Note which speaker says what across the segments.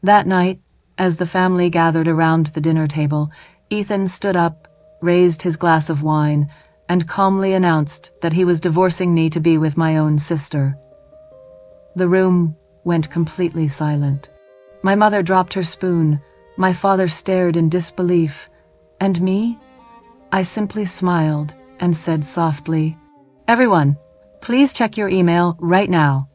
Speaker 1: That night, as the family gathered around the dinner table, Ethan stood up, raised his glass of wine, and calmly announced that he was divorcing me to be with my own sister. The room went completely silent. My mother dropped her spoon, my father stared in disbelief, and me? I simply smiled and said softly, "Everyone, please check your email right now."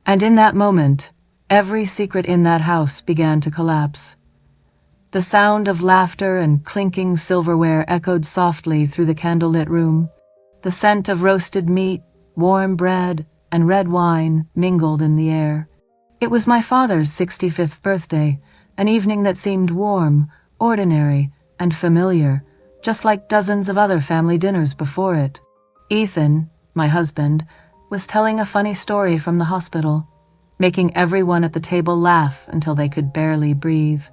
Speaker 1: And in that moment, every secret in that house began to collapse. The sound of laughter and clinking silverware echoed softly through the candlelit room. The scent of roasted meat, warm bread, and red wine mingled in the air. It was my father's 65th birthday, an evening that seemed warm, ordinary, and familiar, just like dozens of other family dinners before it. Ethan, my husband, was telling a funny story from the hospital, making everyone at the table laugh until they could barely breathe.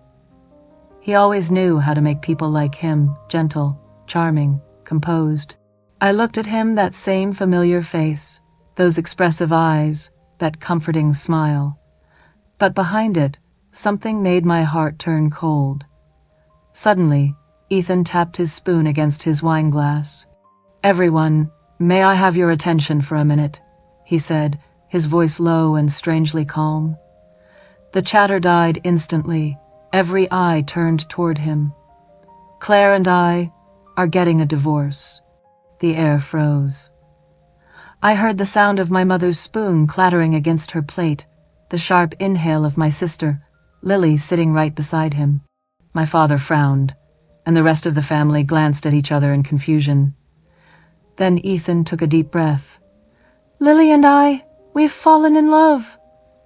Speaker 1: He always knew how to make people like him gentle, charming, composed. I looked at him, that same familiar face, those expressive eyes, that comforting smile. But behind it, something made my heart turn cold. Suddenly, Ethan tapped his spoon against his wine glass. "Everyone, may I have your attention for a minute?" he said, his voice low and strangely calm. The chatter died instantly. Every eye turned toward him. "Claire and I are getting a divorce." The air froze. I heard the sound of my mother's spoon clattering against her plate, the sharp inhale of my sister, Lily, sitting right beside him. My father frowned, and the rest of the family glanced at each other in confusion. Then Ethan took a deep breath. "Lily and we've fallen in love.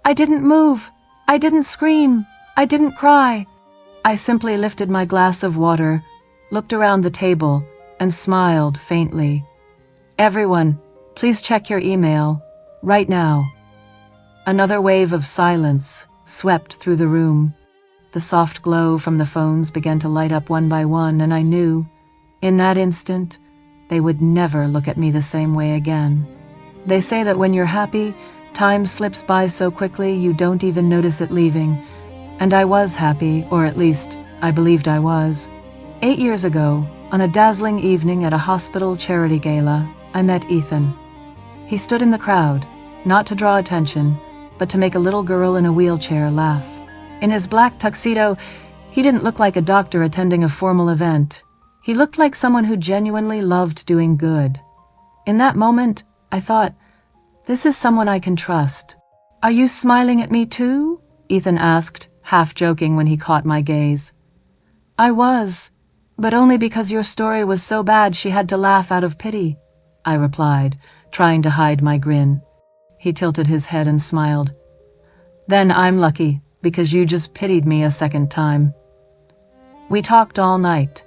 Speaker 1: I didn't move. I didn't scream. I didn't cry. I simply lifted my glass of water, looked around the table, and smiled faintly. "Everyone, please check your email, right now." Another wave of silence swept through the room. The soft glow from the phones began to light up one by one, and I knew, in that instant, they would never look at me the same way again. They say that when you're happy, time slips by so quickly you don't even notice it leaving. And I was happy, or at least, I believed I was. 8 years ago, on a dazzling evening at a hospital charity gala, I met Ethan. He stood in the crowd, not to draw attention, but to make a little girl in a wheelchair laugh. In his black tuxedo, he didn't look like a doctor attending a formal event. He looked like someone who genuinely loved doing good. In that moment, I thought, this is someone I can trust. "Are you smiling at me too?" Ethan asked, half joking when he caught my gaze. "I was, but only because your story was so bad she had to laugh out of pity," I replied, trying to hide my grin. He tilted his head and smiled. "Then I'm lucky, because you just pitied me a second time." We talked all night.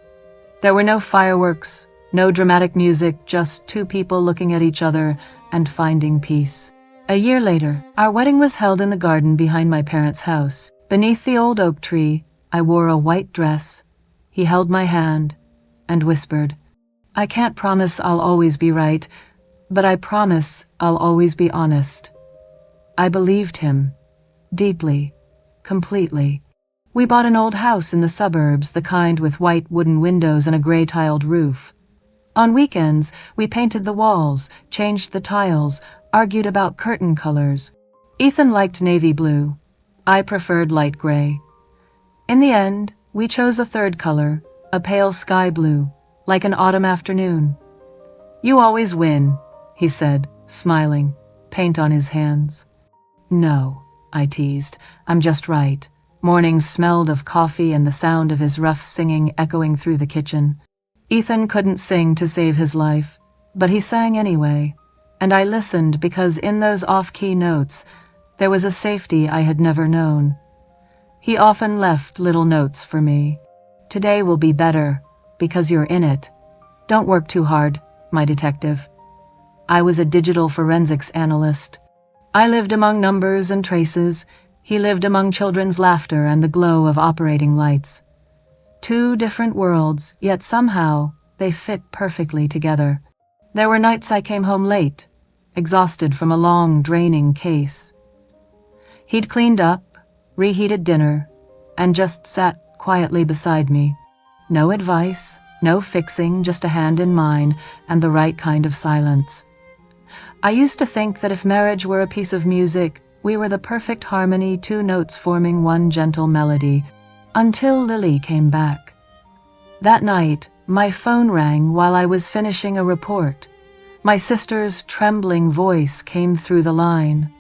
Speaker 1: There were no fireworks, no dramatic music, just two people looking at each other and finding peace. A year later, our wedding was held in the garden behind my parents' house. Beneath the old oak tree, I wore a white dress. He held my hand and whispered, "I can't promise I'll always be right, but I promise I'll always be honest." I believed him, deeply, completely. We bought an old house in the suburbs, the kind with white wooden windows and a gray-tiled roof. On weekends, we painted the walls, changed the tiles, argued about curtain colors. Ethan liked navy blue. I preferred light gray. In the end, we chose a third color, a pale sky blue, like an autumn afternoon. "You always win," he said, smiling, paint on his hands. "No," I teased, "I'm just right." Mornings smelled of coffee and the sound of his rough singing echoing through the kitchen. Ethan couldn't sing to save his life, but he sang anyway, and I listened because in those off-key notes, there was a safety I had never known. He often left little notes for me. "Today will be better, because you're in it. Don't work too hard, my detective." I was a digital forensics analyst. I lived among numbers and traces. He lived among children's laughter and the glow of operating lights. Two different worlds, yet somehow they fit perfectly together. There were nights I came home late, exhausted from a long, draining case. He'd cleaned up, reheated dinner, and just sat quietly beside me. No advice, no fixing, just a hand in mine and the right kind of silence. I used to think that if marriage were a piece of music, we were the perfect harmony, two notes forming one gentle melody, until Lily came back. That night, my phone rang while I was finishing a report. My sister's trembling voice came through the line.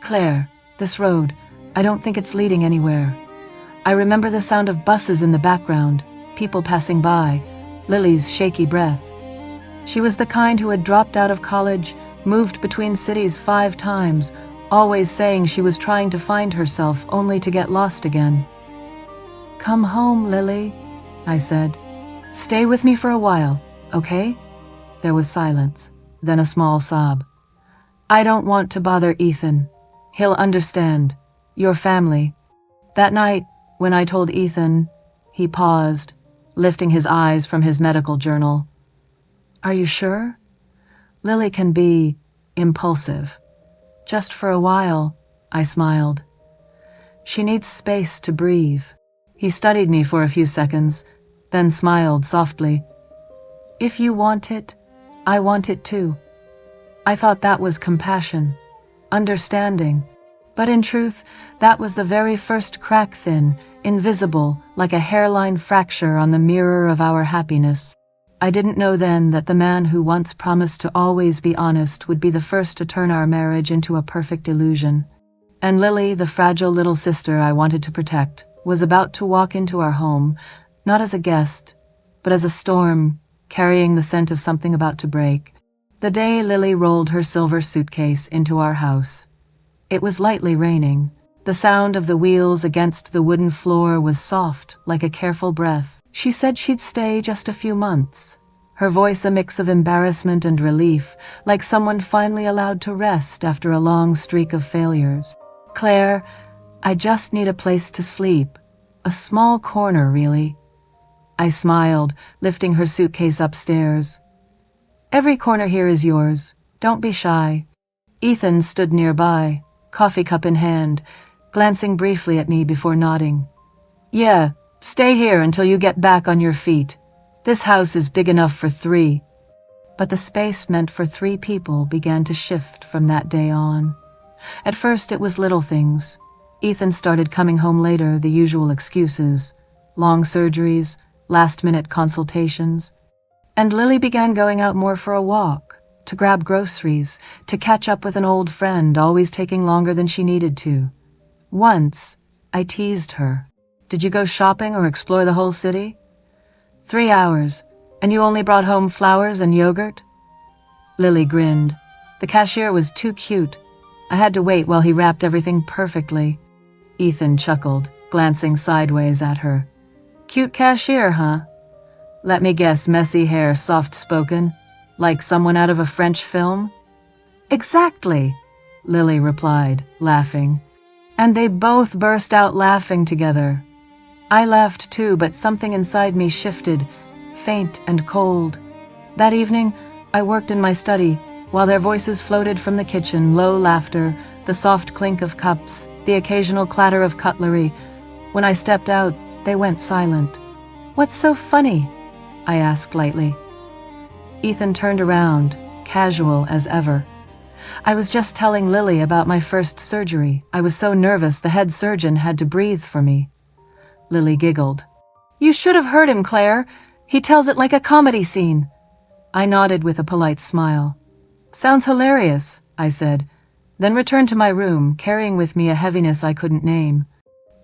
Speaker 1: "Claire, this road, I don't think it's leading anywhere." I remember the sound of buses in the background, people passing by, Lily's shaky breath. She was the kind who had dropped out of college, moved between cities 5 times, always saying she was trying to find herself only to get lost again. "Come home, Lily," I said. "Stay with me for a while, okay?" There was silence, then a small sob. "I don't want to bother Ethan. He'll understand. Your family." That night, when I told Ethan, he paused, lifting his eyes from his medical journal. "Are you sure? Lily can be impulsive." "Just for a while," I smiled. "She needs space to breathe." He studied me for a few seconds, then smiled softly. "If you want it, I want it too." I thought that was compassion, understanding, but in truth, that was the very first crack, thin, invisible, like a hairline fracture on the mirror of our happiness. I didn't know then that the man who once promised to always be honest would be the first to turn our marriage into a perfect illusion. And Lily, the fragile little sister I wanted to protect, was about to walk into our home, not as a guest, but as a storm, carrying the scent of something about to break. The day Lily rolled her silver suitcase into our house. It was lightly raining. The sound of the wheels against the wooden floor was soft, like a careful breath. She said she'd stay just a few months, her voice a mix of embarrassment and relief, like someone finally allowed to rest after a long streak of failures. "Claire, I just need a place to sleep. A small corner, really." I smiled, lifting her suitcase upstairs. "Every corner here is yours. Don't be shy." Ethan stood nearby, coffee cup in hand, glancing briefly at me before nodding. "Yeah, stay here until you get back on your feet. This house is big enough for 3. But the space meant for 3 people began to shift from that day on. At first it was little things. Ethan started coming home later, the usual excuses. Long surgeries, last-minute consultations. And Lily began going out more for a walk, to grab groceries, to catch up with an old friend, always taking longer than she needed to. Once, I teased her. "Did you go shopping or explore the whole city?" 3 hours, and you only brought home flowers and yogurt?" Lily grinned. The cashier was too cute. I had to wait while he wrapped everything perfectly. Ethan chuckled, glancing sideways at her. "Cute cashier, huh? Let me guess, messy hair, soft-spoken, like someone out of a French film?" "Exactly," Lily replied, laughing. And they both burst out laughing together. I laughed too, but something inside me shifted, faint and cold. That evening, I worked in my study, while their voices floated from the kitchen, low laughter, the soft clink of cups, the occasional clatter of cutlery. When I stepped out, they went silent. "What's so funny?" I asked lightly. Ethan turned around, casual as ever. "I was just telling Lily about my first surgery. I was so nervous the head surgeon had to breathe for me." Lily giggled. "You should have heard him, Claire. He tells it like a comedy scene." I nodded with a polite smile. "Sounds hilarious," I said, then returned to my room, carrying with me a heaviness I couldn't name.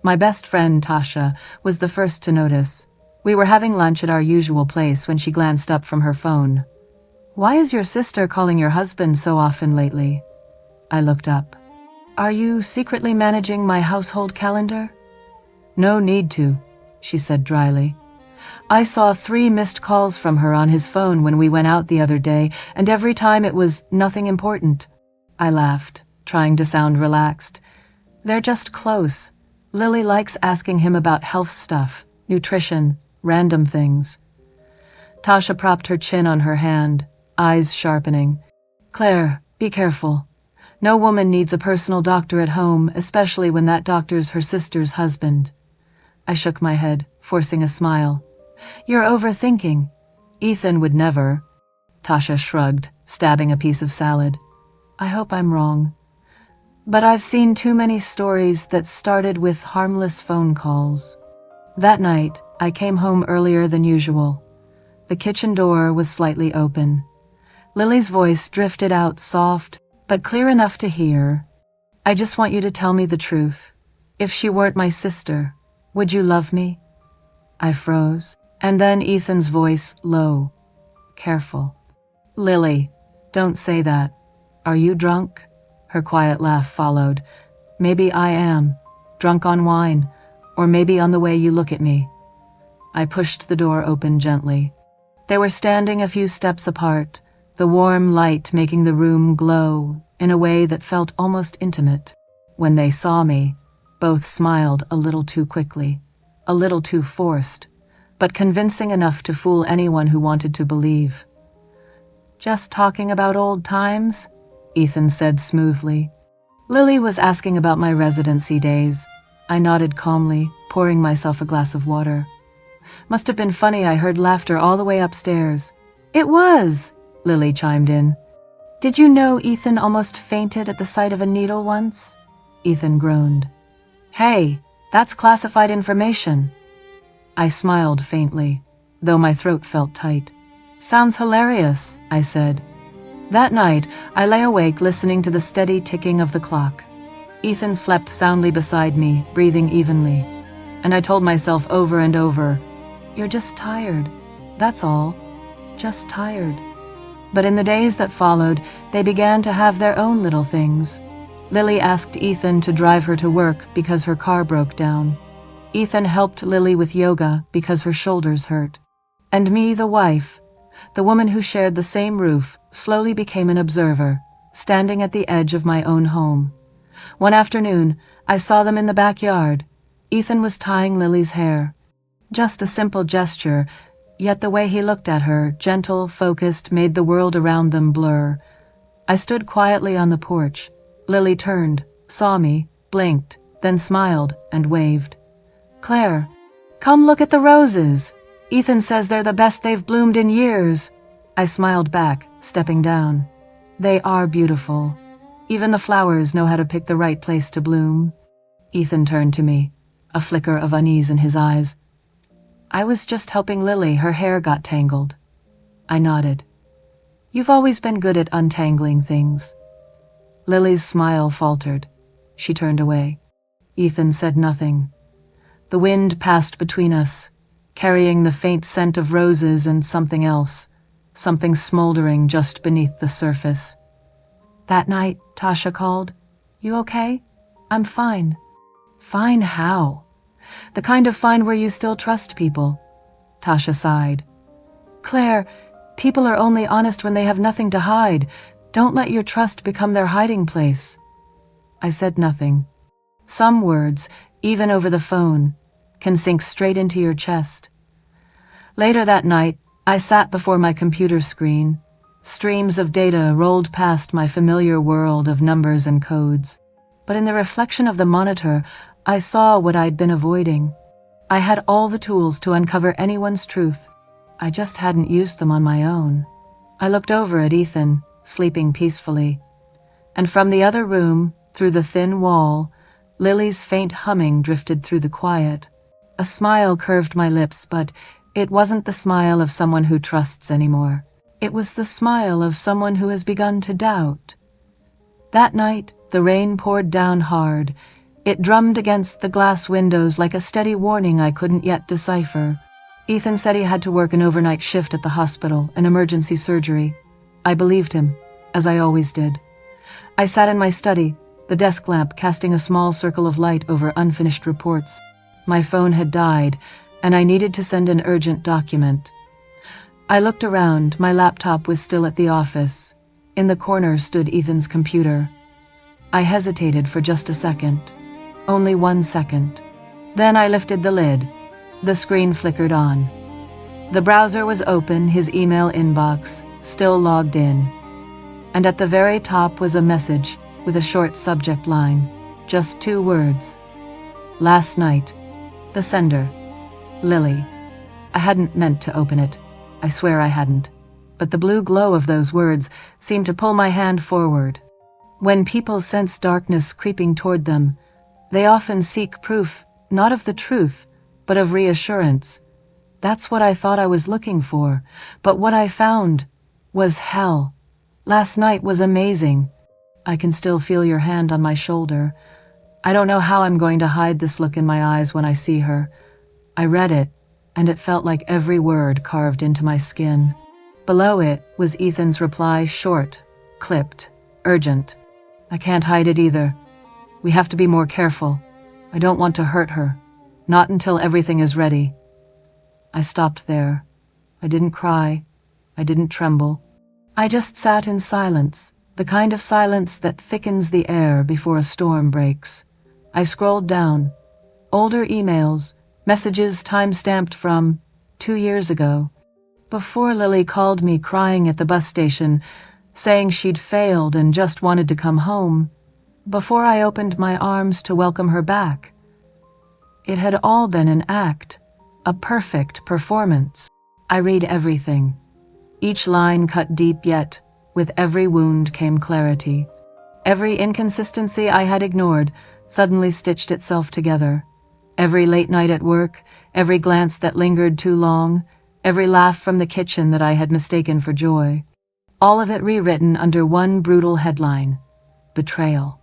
Speaker 1: My best friend, Tasha, was the first to notice. We were having lunch at our usual place when she glanced up from her phone. "Why is your sister calling your husband so often lately?" I looked up. "Are you secretly managing my household calendar?" "No need to," she said dryly. "I saw 3 missed calls from her on his phone when we went out the other day, and every time it was nothing important." I laughed, trying to sound relaxed. "They're just close. Lily likes asking him about health stuff, nutrition, random things." Tasha propped her chin on her hand, eyes sharpening. "Claire, be careful. No woman needs a personal doctor at home, especially when that doctor's her sister's husband. I shook my head, forcing a smile. You're overthinking. Ethan would never. Tasha shrugged, stabbing a piece of salad. I hope I'm wrong. But I've seen too many stories that started with harmless phone calls. That night, I came home earlier than usual. The kitchen door was slightly open. Lily's voice drifted out soft, but clear enough to hear. I just want you to tell me the truth. If she weren't my sister, would you love me? I froze, and then Ethan's voice low, careful. Lily, don't say that. Are you drunk? Her quiet laugh followed. Maybe I am, drunk on wine, or maybe on the way you look at me. I pushed the door open gently. They were standing a few steps apart, the warm light making the room glow in a way that felt almost intimate. When they saw me, both smiled a little too quickly, a little too forced, but convincing enough to fool anyone who wanted to believe. Just talking about old times? Ethan said smoothly. Lily was asking about my residency days. I nodded calmly, pouring myself a glass of water. Must have been funny I heard laughter all the way upstairs. It was! Lily chimed in. Did you know Ethan almost fainted at the sight of a needle once? Ethan groaned. Hey, that's classified information. I smiled faintly, though my throat felt tight. Sounds hilarious, I said. That night, I lay awake listening to the steady ticking of the clock. Ethan slept soundly beside me, breathing evenly. And I told myself over and over, you're just tired. That's all. Just tired. But in the days that followed, they began to have their own little things. Lily asked Ethan to drive her to work because her car broke down. Ethan helped Lily with yoga because her shoulders hurt. And me, the wife, the woman who shared the same roof, slowly became an observer, standing at the edge of my own home. One afternoon, I saw them in the backyard. Ethan was tying Lily's hair. Just a simple gesture, yet the way he looked at her, gentle, focused, made the world around them blur. I stood quietly on the porch. Lily turned, saw me, blinked, then smiled and waved. Claire, come look at the roses. Ethan says they're the best they've bloomed in years. I smiled back, stepping down. They are beautiful. Even the flowers know how to pick the right place to bloom. Ethan turned to me, a flicker of unease in his eyes. I was just helping Lily, her hair got tangled. I nodded. You've always been good at untangling things. Lily's smile faltered. She turned away. Ethan said nothing. The wind passed between us, carrying the faint scent of roses and something else, something smoldering just beneath the surface. That night, Tasha called. You okay? I'm fine. Fine how? The kind of fine where you still trust people. Tasha sighed. Claire, people are only honest when they have nothing to hide. Don't let your trust become their hiding place. I said nothing. Some words, even over the phone, can sink straight into your chest. Later that night, I sat before my computer screen. Streams of data rolled past my familiar world of numbers and codes. But in the reflection of the monitor, I saw what I'd been avoiding. I had all the tools to uncover anyone's truth. I just hadn't used them on my own. I looked over at Ethan, sleeping peacefully. And from the other room, through the thin wall, Lily's faint humming drifted through the quiet. A smile curved my lips, but it wasn't the smile of someone who trusts anymore. It was the smile of someone who has begun to doubt. That night, the rain poured down hard. It drummed against the glass windows like a steady warning I couldn't yet decipher. Ethan said he had to work an overnight shift at the hospital, an emergency surgery. I believed him, as I always did. I sat in my study, the desk lamp casting a small circle of light over unfinished reports. My phone had died, and I needed to send an urgent document. I looked around. My laptop was still at the office. In the corner stood Ethan's computer. I hesitated for just a second. Only 1 second. Then I lifted the lid. The screen flickered on. The browser was open, his email inbox, still logged in. And at the very top was a message, with a short subject line. Just 2 words. Last night. The sender. Lily. I hadn't meant to open it. I swear I hadn't. But the blue glow of those words seemed to pull my hand forward. When people sense darkness creeping toward them, they often seek proof, not of the truth, but of reassurance. That's what I thought I was looking for, but what I found was hell. Last night was amazing. I can still feel your hand on my shoulder. I don't know how I'm going to hide this look in my eyes when I see her. I read it, and it felt like every word carved into my skin. Below it was Ethan's reply, short, clipped, urgent. I can't hide it either. We have to be more careful. I don't want to hurt her. Not until everything is ready. I stopped there. I didn't cry. I didn't tremble. I just sat in silence, the kind of silence that thickens the air before a storm breaks. I scrolled down. Older emails, messages time-stamped from 2 years ago. Before Lily called me crying at the bus station, saying she'd failed and just wanted to come home. Before I opened my arms to welcome her back. It had all been an act, a perfect performance. I read everything. Each line cut deep, yet with every wound came clarity. Every inconsistency I had ignored suddenly stitched itself together. Every late night at work, every glance that lingered too long, every laugh from the kitchen that I had mistaken for joy. All of it rewritten under one brutal headline: betrayal.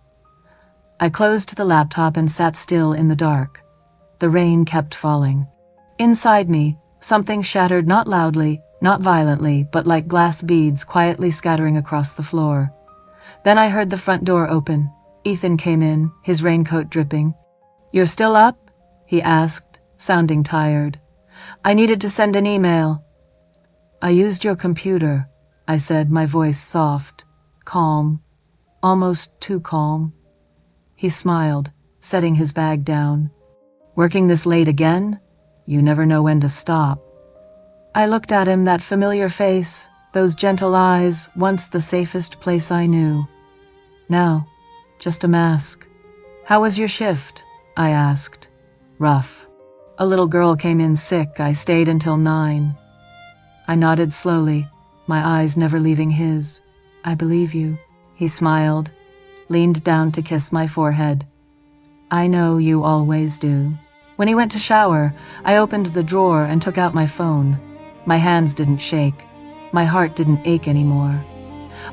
Speaker 1: I closed the laptop and sat still in the dark. The rain kept falling. Inside me, something shattered, not loudly, not violently, but like glass beads quietly scattering across the floor. Then I heard the front door open. Ethan came in, his raincoat dripping. "You're still up?" he asked, sounding tired. "I needed to send an email." "I used your computer," I said, my voice soft, calm, almost too calm. He smiled, setting his bag down. "Working this late again? You never know when to stop." I looked at him, that familiar face, those gentle eyes, once the safest place I knew. Now, just a mask. "How was your shift?" I asked. "Rough. A little girl came in sick. I stayed until 9. I nodded slowly, my eyes never leaving his. "I believe you." He smiled, leaned down to kiss my forehead. "I know you always do." When he went to shower, I opened the drawer and took out my phone. My hands didn't shake. My heart didn't ache anymore.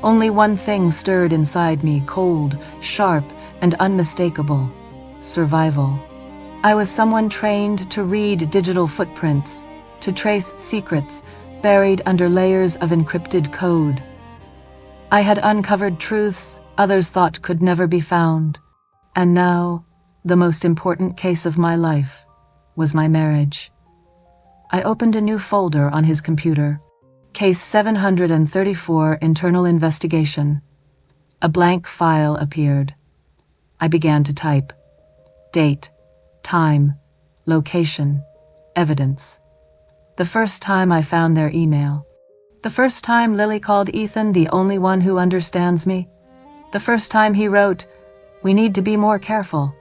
Speaker 1: Only one thing stirred inside me, cold, sharp, and unmistakable: survival. I was someone trained to read digital footprints, to trace secrets buried under layers of encrypted code. I had uncovered truths others thought could never be found. And now, the most important case of my life was my marriage. I opened a new folder on his computer. Case 734, Internal Investigation. A blank file appeared. I began to type. Date, time, location, evidence. The first time I found their email. The first time Lily called Ethan the only one who understands me. The first time he wrote, "We need to be more careful."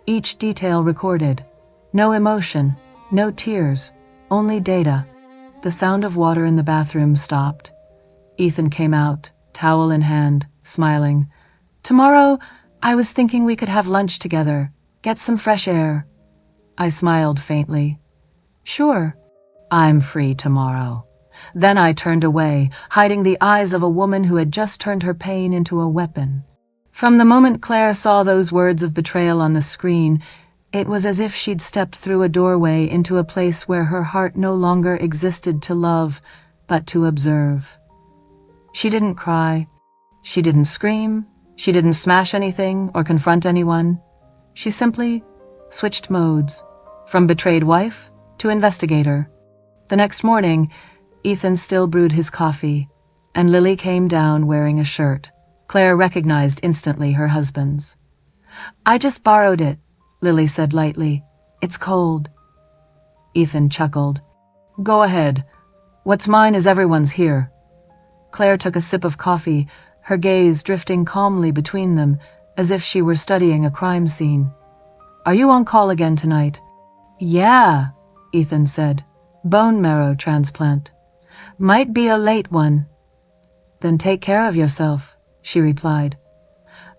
Speaker 1: Each detail recorded. No emotion, no tears, only data. The sound of water in the bathroom stopped. Ethan came out, towel in hand, smiling. "Tomorrow, I was thinking we could have lunch together, get some fresh air." I smiled faintly. "Sure, I'm free tomorrow." Then I turned away, hiding the eyes of a woman who had just turned her pain into a weapon. From the moment Claire saw those words of betrayal on the screen, it was as if she'd stepped through a doorway into a place where her heart no longer existed to love, but to observe. She didn't cry. She didn't scream. She didn't smash anything or confront anyone. She simply switched modes, from betrayed wife to investigator. The next morning, Ethan still brewed his coffee, and Lily came down wearing a shirt. Claire recognized instantly her husband's. "I just borrowed it," Lily said lightly. "It's cold." Ethan chuckled. "Go ahead. What's mine is everyone's here." Claire took a sip of coffee, her gaze drifting calmly between them, as if she were studying a crime scene. "Are you on call again tonight?" "Yeah," Ethan said. "Bone marrow transplant. Might be a late one." "Then take care of yourself," she replied.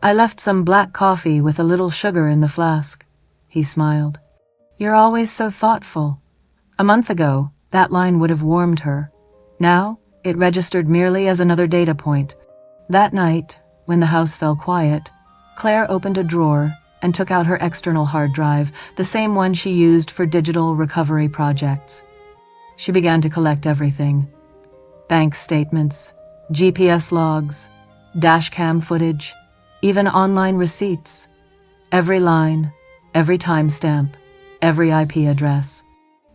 Speaker 1: "I left some black coffee with a little sugar in the flask." He smiled. "You're always so thoughtful." A month ago, that line would have warmed her. Now, it registered merely as another data point. That night, when the house fell quiet, Claire opened a drawer and took out her external hard drive, the same one she used for digital recovery projects. She began to collect everything: bank statements, GPS logs, dashcam footage, even online receipts. Every line, every timestamp, every IP address.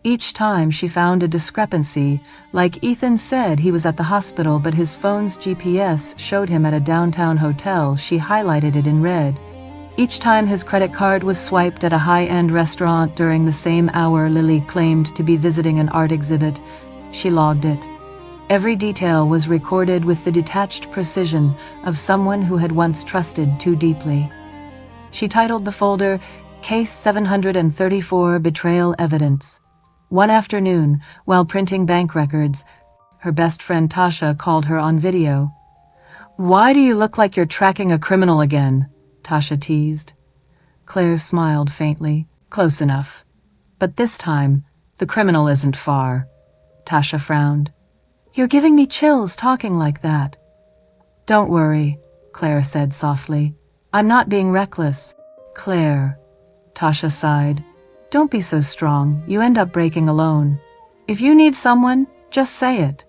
Speaker 1: Each time she found a discrepancy, like Ethan said he was at the hospital but his phone's GPS showed him at a downtown hotel, she highlighted it in red. Each time his credit card was swiped at a high-end restaurant during the same hour Lily claimed to be visiting an art exhibit, she logged it. Every detail was recorded with the detached precision of someone who had once trusted too deeply. She titled the folder Case 734 Betrayal Evidence. One afternoon, while printing bank records, her best friend Tasha called her on video. "Why do you look like you're tracking a criminal again?" Tasha teased. Claire smiled faintly. "Close enough. But this time, the criminal isn't far." Tasha frowned. "You're giving me chills talking like that." "Don't worry," Claire said softly. "I'm not being reckless." "Claire," Tasha sighed. "Don't be so strong. You end up breaking alone. If you need someone, just say it."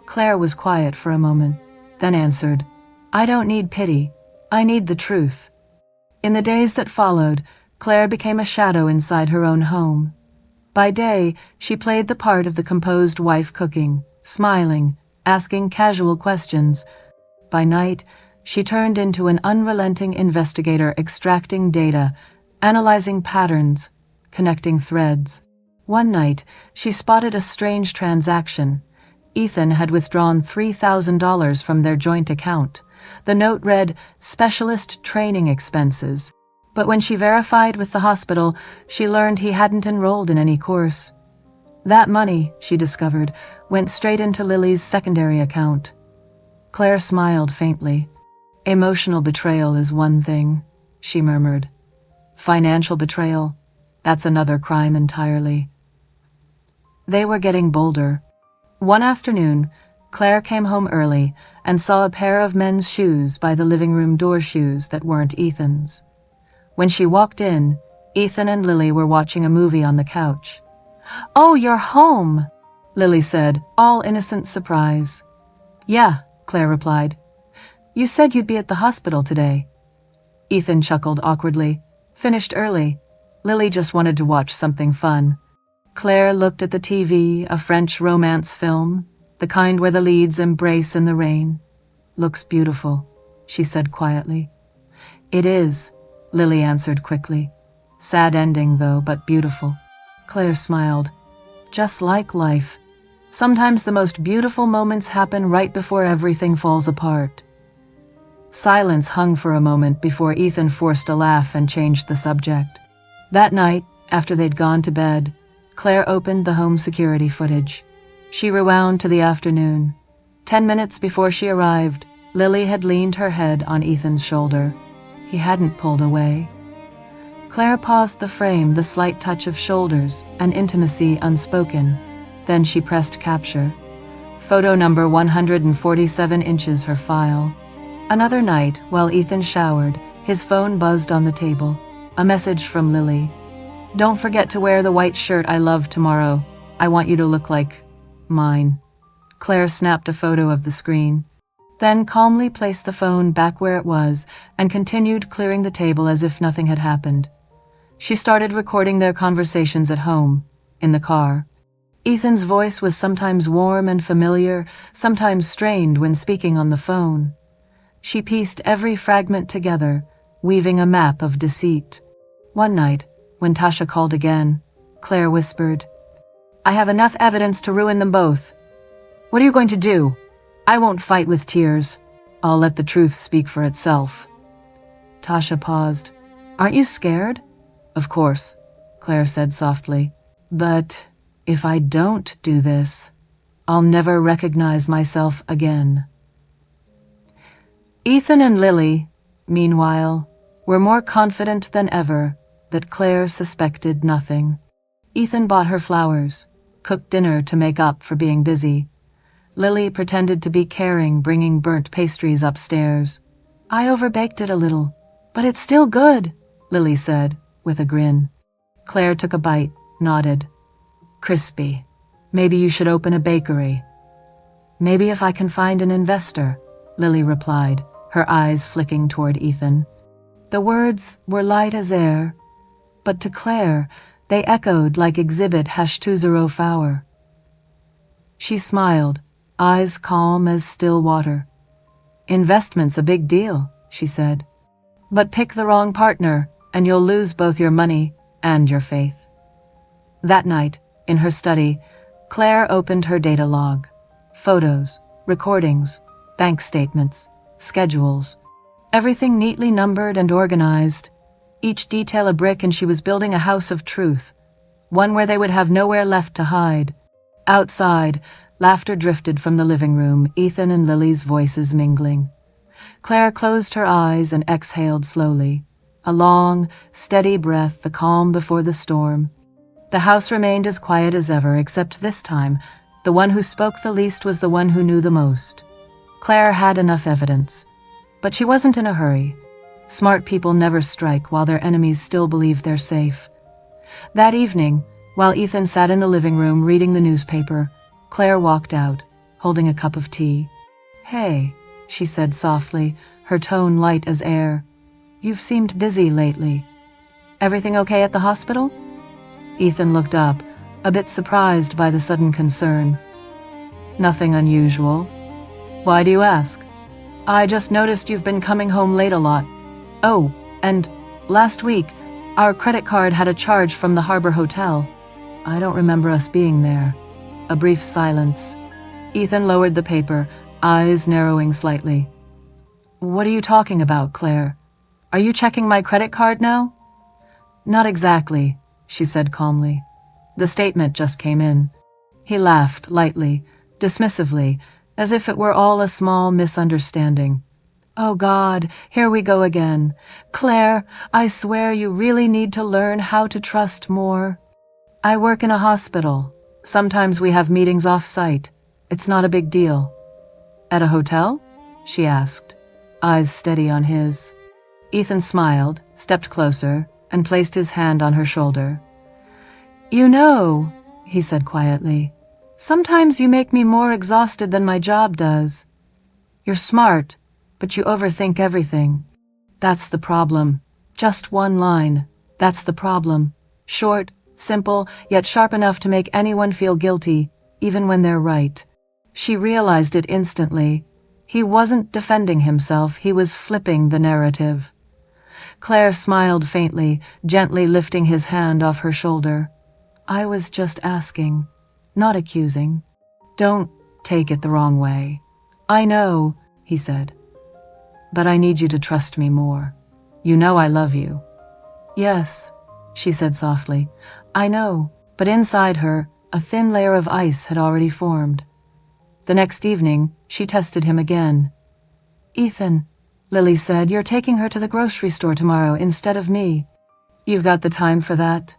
Speaker 1: Claire was quiet for a moment, then answered, "I don't need pity. I need the truth." In the days that followed, Claire became a shadow inside her own home. By day, she played the part of the composed wife cooking, smiling, asking casual questions. By night, she turned into an unrelenting investigator extracting data, analyzing patterns, connecting threads. One night, she spotted a strange transaction. Ethan had withdrawn $3,000 from their joint account. The note read, "Specialist training expenses." But when she verified with the hospital, she learned he hadn't enrolled in any course. That money, she discovered, went straight into Lily's secondary account. Claire smiled faintly. "Emotional betrayal is one thing," she murmured. "Financial betrayal, that's another crime entirely." They were getting bolder. One afternoon, Claire came home early and saw a pair of men's shoes by the living room door shoes that weren't Ethan's. When she walked in, Ethan and Lily were watching a movie on the couch. "Oh, you're home," Lily said, all innocent surprise. "Yeah," Claire replied. "You said you'd be at the hospital today." Ethan chuckled awkwardly. "Finished early. Lily just wanted to watch something fun." Claire looked at the TV, a French romance film, the kind where the leads embrace in the rain. "Looks beautiful," she said quietly. "It is," Lily answered quickly. "Sad ending, though, but beautiful." Claire smiled. "Just like life. Sometimes the most beautiful moments happen right before everything falls apart." Silence hung for a moment before Ethan forced a laugh and changed the subject. That night, after they'd gone to bed, Claire opened the home security footage. She rewound to the afternoon. 10 minutes before she arrived, Lily had leaned her head on Ethan's shoulder. He hadn't pulled away. Claire paused the frame, the slight touch of shoulders, an intimacy unspoken. Then she pressed capture. Photo number 147 inches her file. Another night, while Ethan showered, his phone buzzed on the table. A message from Lily. "Don't forget to wear the white shirt I love tomorrow. I want you to look like mine." Claire snapped a photo of the screen, then calmly placed the phone back where it was and continued clearing the table as if nothing had happened. She started recording their conversations at home, in the car. Ethan's voice was sometimes warm and familiar, sometimes strained when speaking on the phone. She pieced every fragment together, weaving a map of deceit. One night, when Tasha called again, Claire whispered, "I have enough evidence to ruin them both. What are you going to do?" "I won't fight with tears. I'll let the truth speak for itself." Tasha paused. Aren't you scared? Of course, Claire said softly. But if I don't do this, I'll never recognize myself again. Ethan and Lily, meanwhile, were more confident than ever that Claire suspected nothing. Ethan bought her flowers, cooked dinner to make up for being busy. Lily pretended to be caring, bringing burnt pastries upstairs. I overbaked it a little, but it's still good, Lily said, with a grin. Claire took a bite, nodded. Crispy. Maybe you should open a bakery. Maybe if I can find an investor, Lily replied, her eyes flicking toward Ethan. The words were light as air, but to Claire they echoed like Exhibit #204. She smiled, eyes calm as still water. Investment's a big deal, she said. But pick the wrong partner, and you'll lose both your money and your faith. That night, in her study, Claire opened her data log. Photos, recordings, bank statements, schedules. Everything neatly numbered and organized. Each detail a brick, and she was building a house of truth. One where they would have nowhere left to hide. Outside, laughter drifted from the living room, Ethan and Lily's voices mingling. Claire closed her eyes and exhaled slowly. A long, steady breath, the calm before the storm. The house remained as quiet as ever, except this time, the one who spoke the least was the one who knew the most. Claire had enough evidence, but she wasn't in a hurry. Smart people never strike while their enemies still believe they're safe. That evening, while Ethan sat in the living room reading the newspaper, Claire walked out, holding a cup of tea. Hey, she said softly, her tone light as air. You've seemed busy lately. Everything okay at the hospital? Ethan looked up, a bit surprised by the sudden concern. Nothing unusual. Why do you ask? I just noticed you've been coming home late a lot. Oh, and last week, our credit card had a charge from the Harbor Hotel. I don't remember us being there. A brief silence. Ethan lowered the paper, eyes narrowing slightly. What are you talking about, Claire? Are you checking my credit card now? Not exactly, she said calmly. The statement just came in. He laughed lightly, dismissively, as if it were all a small misunderstanding. Oh God, here we go again. Claire, I swear you really need to learn how to trust more. I work in a hospital. Sometimes we have meetings off-site. It's not a big deal. At a hotel? She asked, eyes steady on his. Ethan smiled, stepped closer, and placed his hand on her shoulder. You know, he said quietly, sometimes you make me more exhausted than my job does. You're smart, but you overthink everything. That's the problem. Just one line. That's the problem. Short, simple, yet sharp enough to make anyone feel guilty, even when they're right. She realized it instantly. He wasn't defending himself, he was flipping the narrative. Claire smiled faintly, gently lifting his hand off her shoulder. I was just asking, not accusing. Don't take it the wrong way. I know, he said. But I need you to trust me more. You know I love you. Yes, she said softly. I know, but inside her, a thin layer of ice had already formed. The next evening, she tested him again. Ethan, Lily said, you're taking her to the grocery store tomorrow instead of me. You've got the time for that?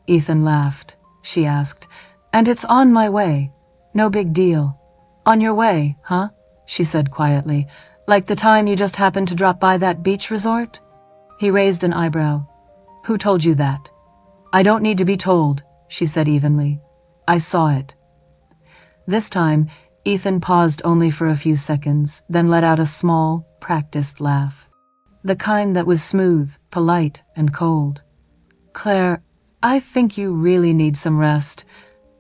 Speaker 1: Ethan laughed. She asked. And it's on my way. No big deal. On your way, huh? She said quietly. Like the time you just happened to drop by that beach resort? He raised an eyebrow. Who told you that? I don't need to be told, she said evenly. I saw it. This time, Ethan paused only for a few seconds, then let out a small, practiced laugh. The kind that was smooth, polite, and cold. Claire, I think you really need some rest.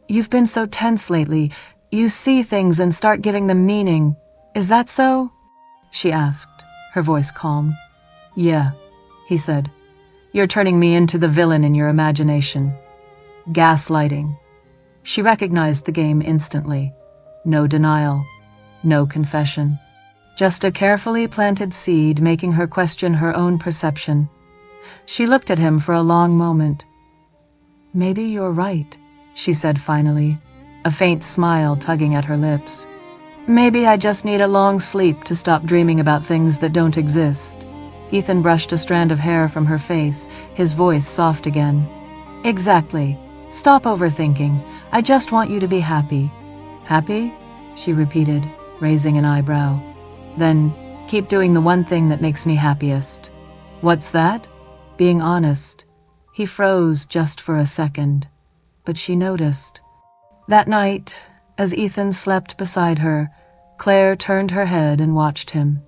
Speaker 1: You've been so tense lately. You see things and start giving them meaning. Is that so? She asked, her voice calm. Yeah, he said. You're turning me into the villain in your imagination. Gaslighting. She recognized the game instantly. No denial. No confession. just a carefully planted seed making her question her own perception. She looked at him for a long moment. "Maybe you're right," she said finally, a faint smile tugging at her lips. "Maybe I just need a long sleep to stop dreaming about things that don't exist." Ethan brushed a strand of hair from her face, his voice soft again. "Exactly. Stop overthinking. I just want you to be happy." "Happy?" she repeated, raising an eyebrow. "Then keep doing the one thing that makes me happiest." "What's that?" "Being honest." He froze just for a second, but she noticed. That night, as Ethan slept beside her, Claire turned her head and watched him.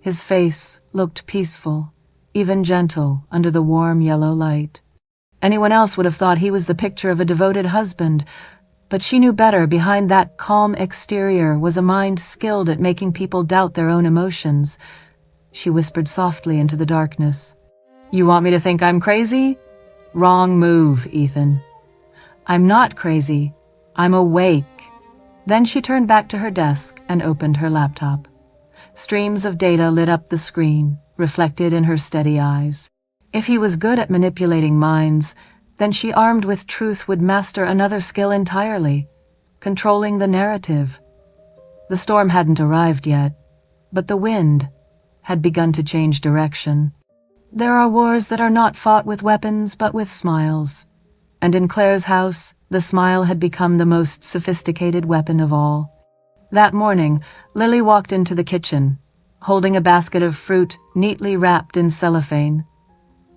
Speaker 1: His face looked peaceful, even gentle under the warm yellow light. Anyone else would have thought he was the picture of a devoted husband, but she knew better. Behind that calm exterior was a mind skilled at making people doubt their own emotions. She whispered softly into the darkness. "You want me to think I'm crazy?" "Wrong move, Ethan." "I'm not crazy. I'm awake." Then she turned back to her desk and opened her laptop. Streams of data lit up the screen, reflected in her steady eyes. If he was good at manipulating minds, then she, armed with truth, would master another skill entirely, controlling the narrative. The storm hadn't arrived yet, but the wind had begun to change direction. There are wars that are not fought with weapons but with smiles, and in Claire's house, the smile had become the most sophisticated weapon of all. That morning, Lily walked into the kitchen, holding a basket of fruit neatly wrapped in cellophane.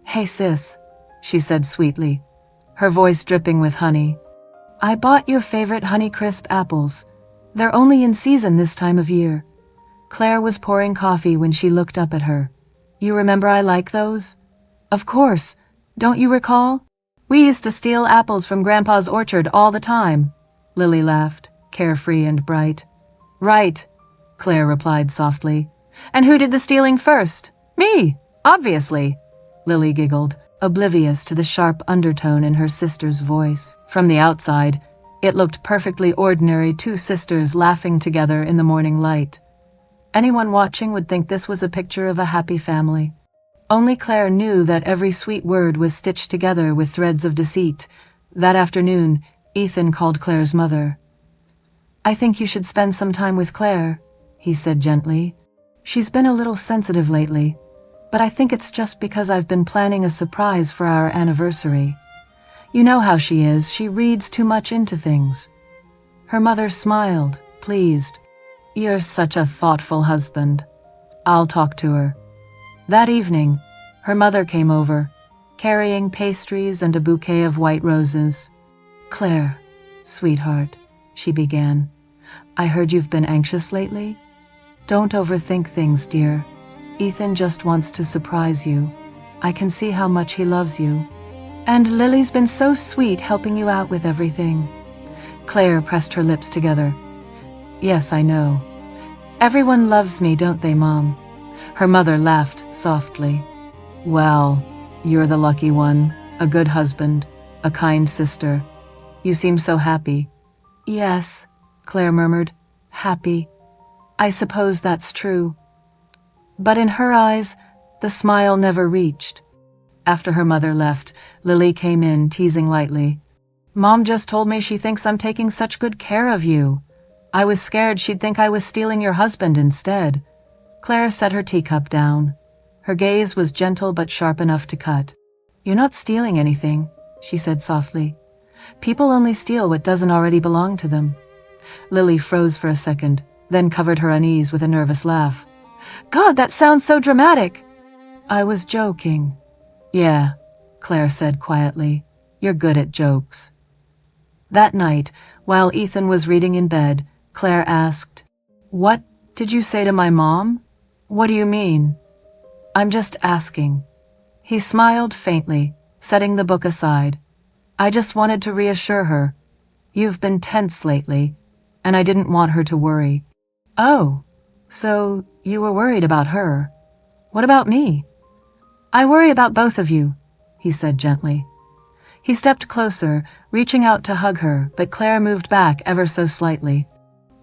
Speaker 1: "Hey sis," she said sweetly, her voice dripping with honey. "I bought your favorite Honeycrisp apples. They're only in season this time of year." Claire was pouring coffee when she looked up at her. "You remember I like those?" "Of course. Don't you recall? We used to steal apples from Grandpa's orchard all the time." Lily laughed, carefree and bright. "Right," Claire replied softly. "And who did the stealing first?" "Me, obviously." Lily giggled, oblivious to the sharp undertone in her sister's voice. From the outside, it looked perfectly ordinary, two sisters laughing together in the morning light. Anyone watching would think this was a picture of a happy family. Only Claire knew that every sweet word was stitched together with threads of deceit. That afternoon, Ethan called Claire's mother. "I think you should spend some time with Claire," he said gently. "She's been a little sensitive lately, but I think it's just because I've been planning a surprise for our anniversary. You know how she is, she reads too much into things." Her mother smiled, pleased. "You're such a thoughtful husband. I'll talk to her." That evening, her mother came over, carrying pastries and a bouquet of white roses. "Claire, sweetheart," she began, "I heard you've been anxious lately. Don't overthink things, dear. Ethan just wants to surprise you. I can see how much he loves you. And Lily's been so sweet helping you out with everything." Claire pressed her lips together. "Yes, I know. Everyone loves me, don't they, Mom?" Her mother laughed softly. "Well, you're the lucky one, a good husband, a kind sister. You seem so happy." "Yes," Claire murmured, "happy. I suppose that's true." But in her eyes, the smile never reached. After her mother left, Lily came in, teasing lightly. "Mom just told me she thinks I'm taking such good care of you. I was scared she'd think I was stealing your husband instead." Claire set her teacup down. Her gaze was gentle but sharp enough to cut. "You're not stealing anything," she said softly. "People only steal what doesn't already belong to them." Lily froze for a second, then covered her unease with a nervous laugh. "God, that sounds so dramatic." "I was joking." "Yeah," Claire said quietly. "You're good at jokes." That night, while Ethan was reading in bed, Claire asked, "What did you say to my mom?" "What do you mean?" "I'm just asking." He smiled faintly, setting the book aside. "I just wanted to reassure her. You've been tense lately, and I didn't want her to worry." "Oh, so you were worried about her. What about me?" "I worry about both of you," he said gently. He stepped closer, reaching out to hug her, but Claire moved back ever so slightly.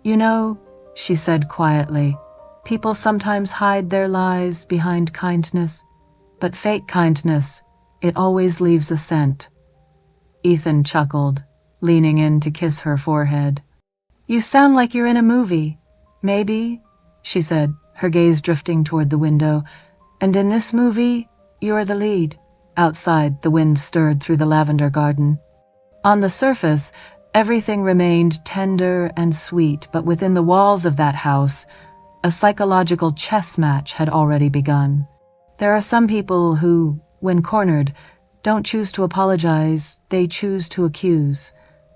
Speaker 1: "You know," she said quietly, People sometimes hide their lies behind kindness, but fake kindness, it always leaves a scent. Ethan chuckled, leaning in to kiss her forehead. You sound like you're in a movie. Maybe, she said, her gaze drifting toward the window. And in this movie, you're the lead. Outside, the wind stirred through the lavender garden. On the surface, everything remained tender and sweet, but within the walls of that house, a psychological chess match had already begun. There are some people who, when cornered, don't choose to apologize, they choose to accuse,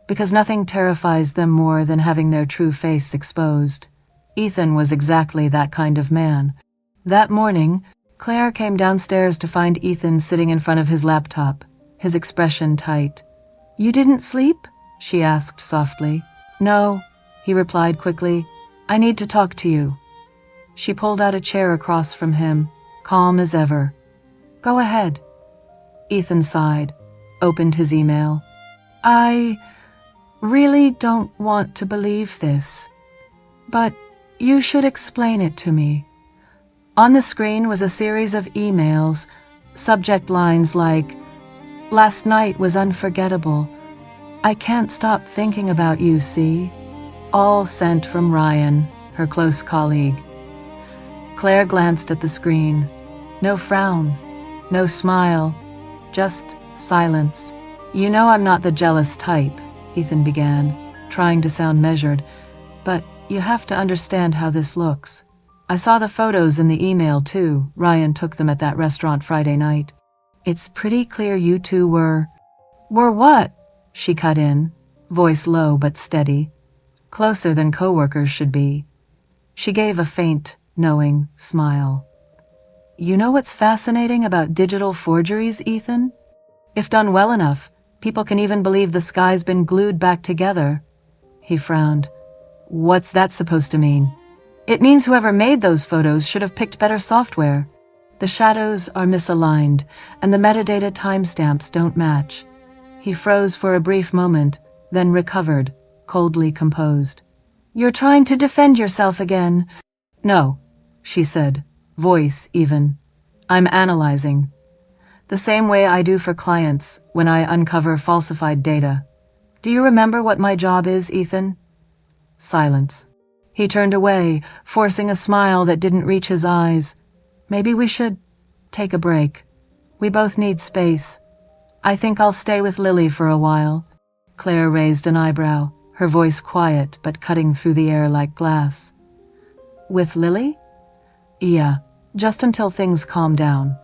Speaker 1: because nothing terrifies them more than having their true face exposed. Ethan was exactly that kind of man. That morning, Claire came downstairs to find Ethan sitting in front of his laptop, his expression tight. You didn't sleep? She asked softly. No, he replied quickly. I need to talk to you. She pulled out a chair across from him, calm as ever. Go ahead. Ethan sighed, opened his email. I really don't want to believe this, but you should explain it to me. On the screen was a series of emails, subject lines like, Last night was unforgettable. I can't stop thinking about you, see? All sent from Ryan, her close colleague. Claire glanced at the screen. No frown, no smile, just silence. You know I'm not the jealous type, Ethan began, trying to sound measured, but you have to understand how this looks. I saw the photos in the email, too. Ryan took them at that restaurant Friday night. It's pretty clear you two were... Were what? She cut in, voice low but steady. Closer than coworkers should be. She gave a faint, knowing smile. You know what's fascinating about digital forgeries, Ethan? If done well enough, people can even believe the sky's been glued back together. He frowned. What's that supposed to mean? It means whoever made those photos should have picked better software. The shadows are misaligned, and the metadata timestamps don't match. He froze for a brief moment, then recovered, coldly composed. You're trying to defend yourself again. No, she said, voice even. I'm analyzing. The same way I do for clients when I uncover falsified data. Do you remember what my job is, Ethan? Silence. He turned away, forcing a smile that didn't reach his eyes. Maybe we should take a break. We both need space. I think I'll stay with Lily for a while. Claire raised an eyebrow, her voice quiet but cutting through the air like glass. With Lily? Yeah, just until things calm down.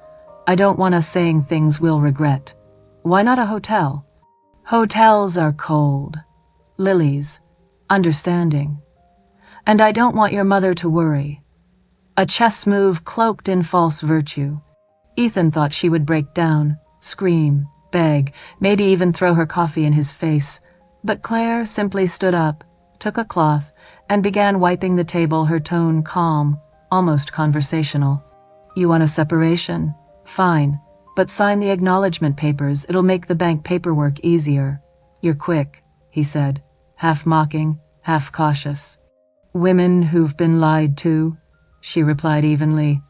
Speaker 1: I don't want us saying things we'll regret. Why not a hotel? Hotels are cold. Lily's understanding. And I don't want your mother to worry. A chess move cloaked in false virtue. Ethan thought she would break down, scream, beg, maybe even throw her coffee in his face. But Claire simply stood up, took a cloth, and began wiping the table, her tone calm, almost conversational. You want a separation? Fine, but sign the acknowledgement papers. It'll make the bank paperwork easier. You're quick, he said, half mocking, half cautious. Women who've been lied to, she replied evenly.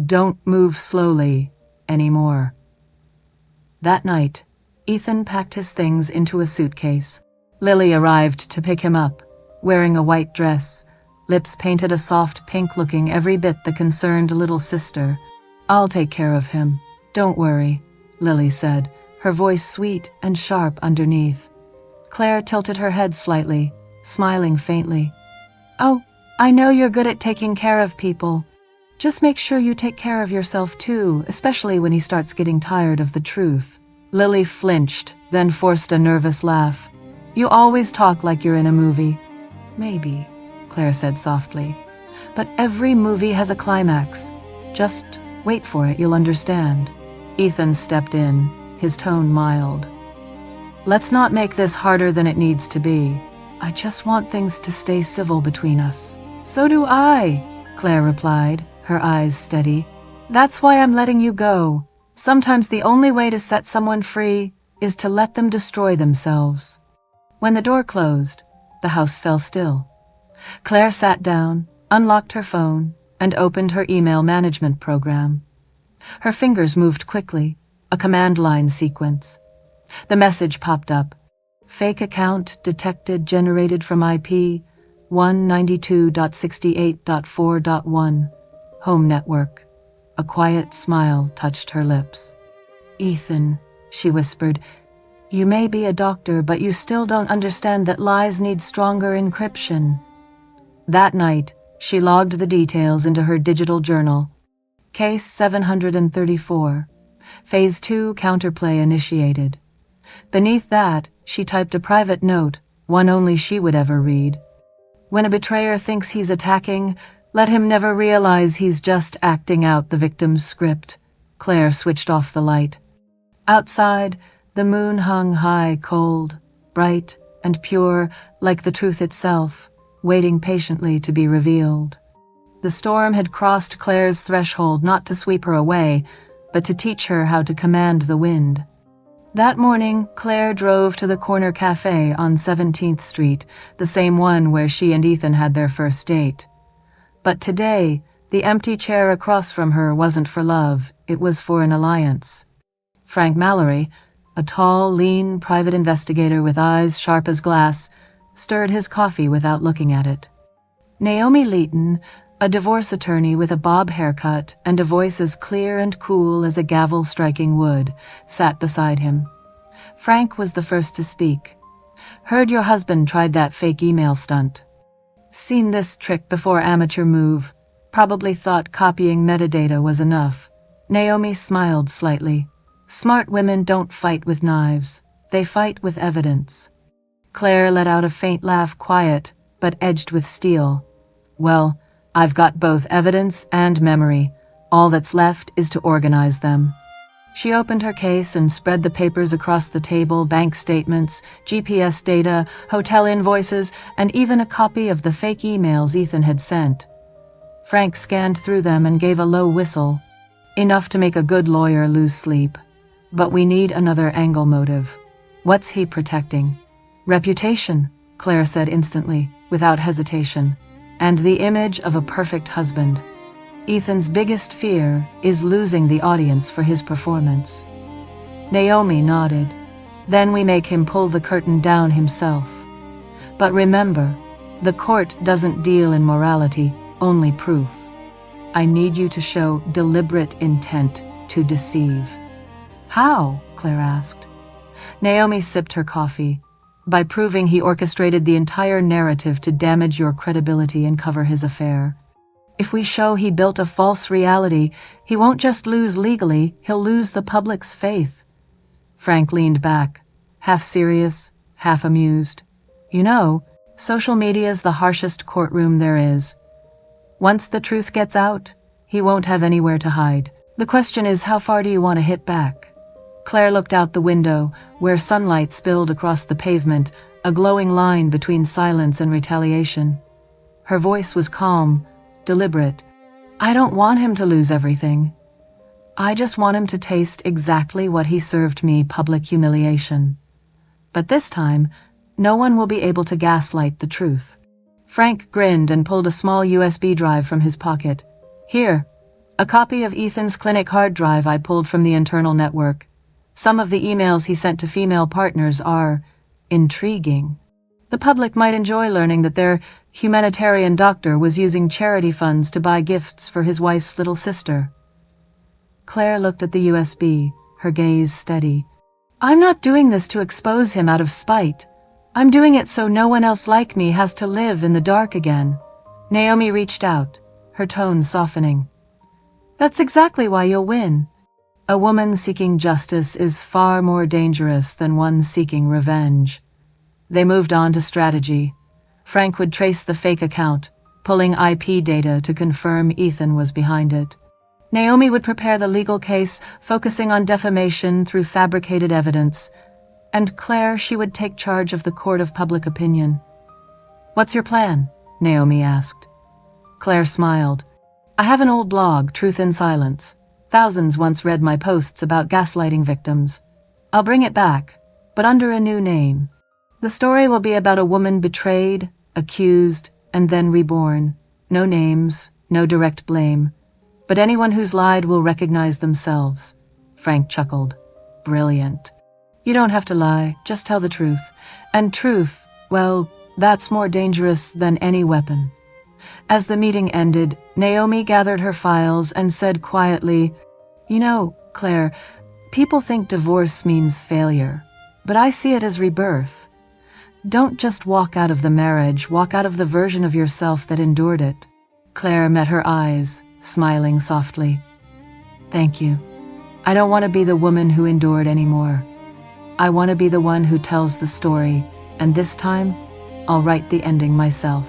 Speaker 1: Don't move slowly anymore. That night, Ethan packed his things into a suitcase. Lily arrived to pick him up, wearing a white dress, lips painted a soft pink looking every bit the concerned little sister. I'll take care of him. Don't worry, Lily said, her voice sweet and sharp underneath. Claire tilted her head slightly, smiling faintly. Oh, I know you're good at taking care of people. Just make sure you take care of yourself too, especially when he starts getting tired of the truth. Lily flinched, then forced a nervous laugh. You always talk like you're in a movie. Maybe, Claire said softly. But every movie has a climax. Just wait for it, you'll understand. Ethan stepped in, his tone mild. Let's not make this harder than it needs to be. I just want things to stay civil between us. So do I, Claire replied, her eyes steady. That's why I'm letting you go. Sometimes the only way to set someone free is to let them destroy themselves. When the door closed, the house fell still. Claire sat down, unlocked her phone, and opened her email management program. Her fingers moved quickly, a command line sequence. The message popped up. Fake account detected, generated from IP 192.68.4.1. Home network. A quiet smile touched her lips. "Ethan," she whispered, "you may be a doctor, but you still don't understand that lies need stronger encryption." That night, she logged the details into her digital journal. Case 734. Phase 2 counterplay initiated. Beneath that, she typed a private note, one only she would ever read. "When a betrayer thinks he's attacking, let him never realize he's just acting out the victim's script." Claire switched off the light. Outside, the moon hung high, cold, bright, and pure, like the truth itself, waiting patiently to be revealed. The storm had crossed Claire's threshold not to sweep her away, but to teach her how to command the wind. That morning, Claire drove to the corner cafe on 17th Street, the same one where she and Ethan had their first date. But today, the empty chair across from her wasn't for love, it was for an alliance. Frank Mallory, a tall, lean private investigator with eyes sharp as glass, stirred his coffee without looking at it. Naomi Leighton, a divorce attorney with a bob haircut and a voice as clear and cool as a gavel striking wood, sat beside him. Frank was the first to speak. "Heard your husband tried that fake email stunt. Seen this trick before, amateur move. Probably thought copying metadata was enough." Naomi smiled slightly. "Smart women don't fight with knives. They fight with evidence." Claire let out a faint laugh, quiet, but edged with steel. "Well, I've got both evidence and memory. All that's left is to organize them." She opened her case and spread the papers across the table, bank statements, GPS data, hotel invoices, and even a copy of the fake emails Ethan had sent. Frank scanned through them and gave a low whistle. "Enough to make a good lawyer lose sleep. But we need another angle motive. What's he protecting?" "Reputation," Claire said instantly, without hesitation. "And the image of a perfect husband. Ethan's biggest fear is losing the audience for his performance." Naomi nodded. "Then we make him pull the curtain down himself. But remember, the court doesn't deal in morality, only proof. I need you to show deliberate intent to deceive." "How?" Claire asked. Naomi sipped her coffee. "By proving he orchestrated the entire narrative to damage your credibility and cover his affair. If we show he built a false reality, he won't just lose legally, he'll lose the public's faith." Frank leaned back, half serious, half amused. "You know, social media's the harshest courtroom there is. Once the truth gets out, he won't have anywhere to hide. The question is, how far do you want to hit back?" Claire looked out the window, where sunlight spilled across the pavement, a glowing line between silence and retaliation. Her voice was calm, deliberate. "I don't want him to lose everything. I just want him to taste exactly what he served me, public humiliation. But this time, no one will be able to gaslight the truth." Frank grinned and pulled a small USB drive from his pocket. "Here, a copy of Ethan's clinic hard drive I pulled from the internal network. Some of the emails he sent to female partners are intriguing. The public might enjoy learning that their humanitarian doctor was using charity funds to buy gifts for his wife's little sister." Claire looked at the USB, her gaze steady. "I'm not doing this to expose him out of spite. I'm doing it so no one else like me has to live in the dark again." Naomi reached out, her tone softening. "That's exactly why you'll win. A woman seeking justice is far more dangerous than one seeking revenge." They moved on to strategy. Frank would trace the fake account, pulling IP data to confirm Ethan was behind it. Naomi would prepare the legal case, focusing on defamation through fabricated evidence. And Claire, she would take charge of the court of public opinion. "What's your plan?" Naomi asked. Claire smiled. "I have an old blog, Truth in Silence. Thousands once read my posts about gaslighting victims. I'll bring it back, but under a new name. The story will be about a woman betrayed, accused, and then reborn. No names, no direct blame. But anyone who's lied will recognize themselves. Frank chuckled. Brilliant. You don't have to lie, just tell the truth. And truth, well, that's more dangerous than any weapon. As the meeting ended, Naomi gathered her files and said quietly, "You know, Claire, people think divorce means failure, but I see it as rebirth. Don't just walk out of the marriage, walk out of the version of yourself that endured it." Claire met her eyes, smiling softly. "Thank you. I don't want to be the woman who endured anymore. I want to be the one who tells the story, and this time, I'll write the ending myself."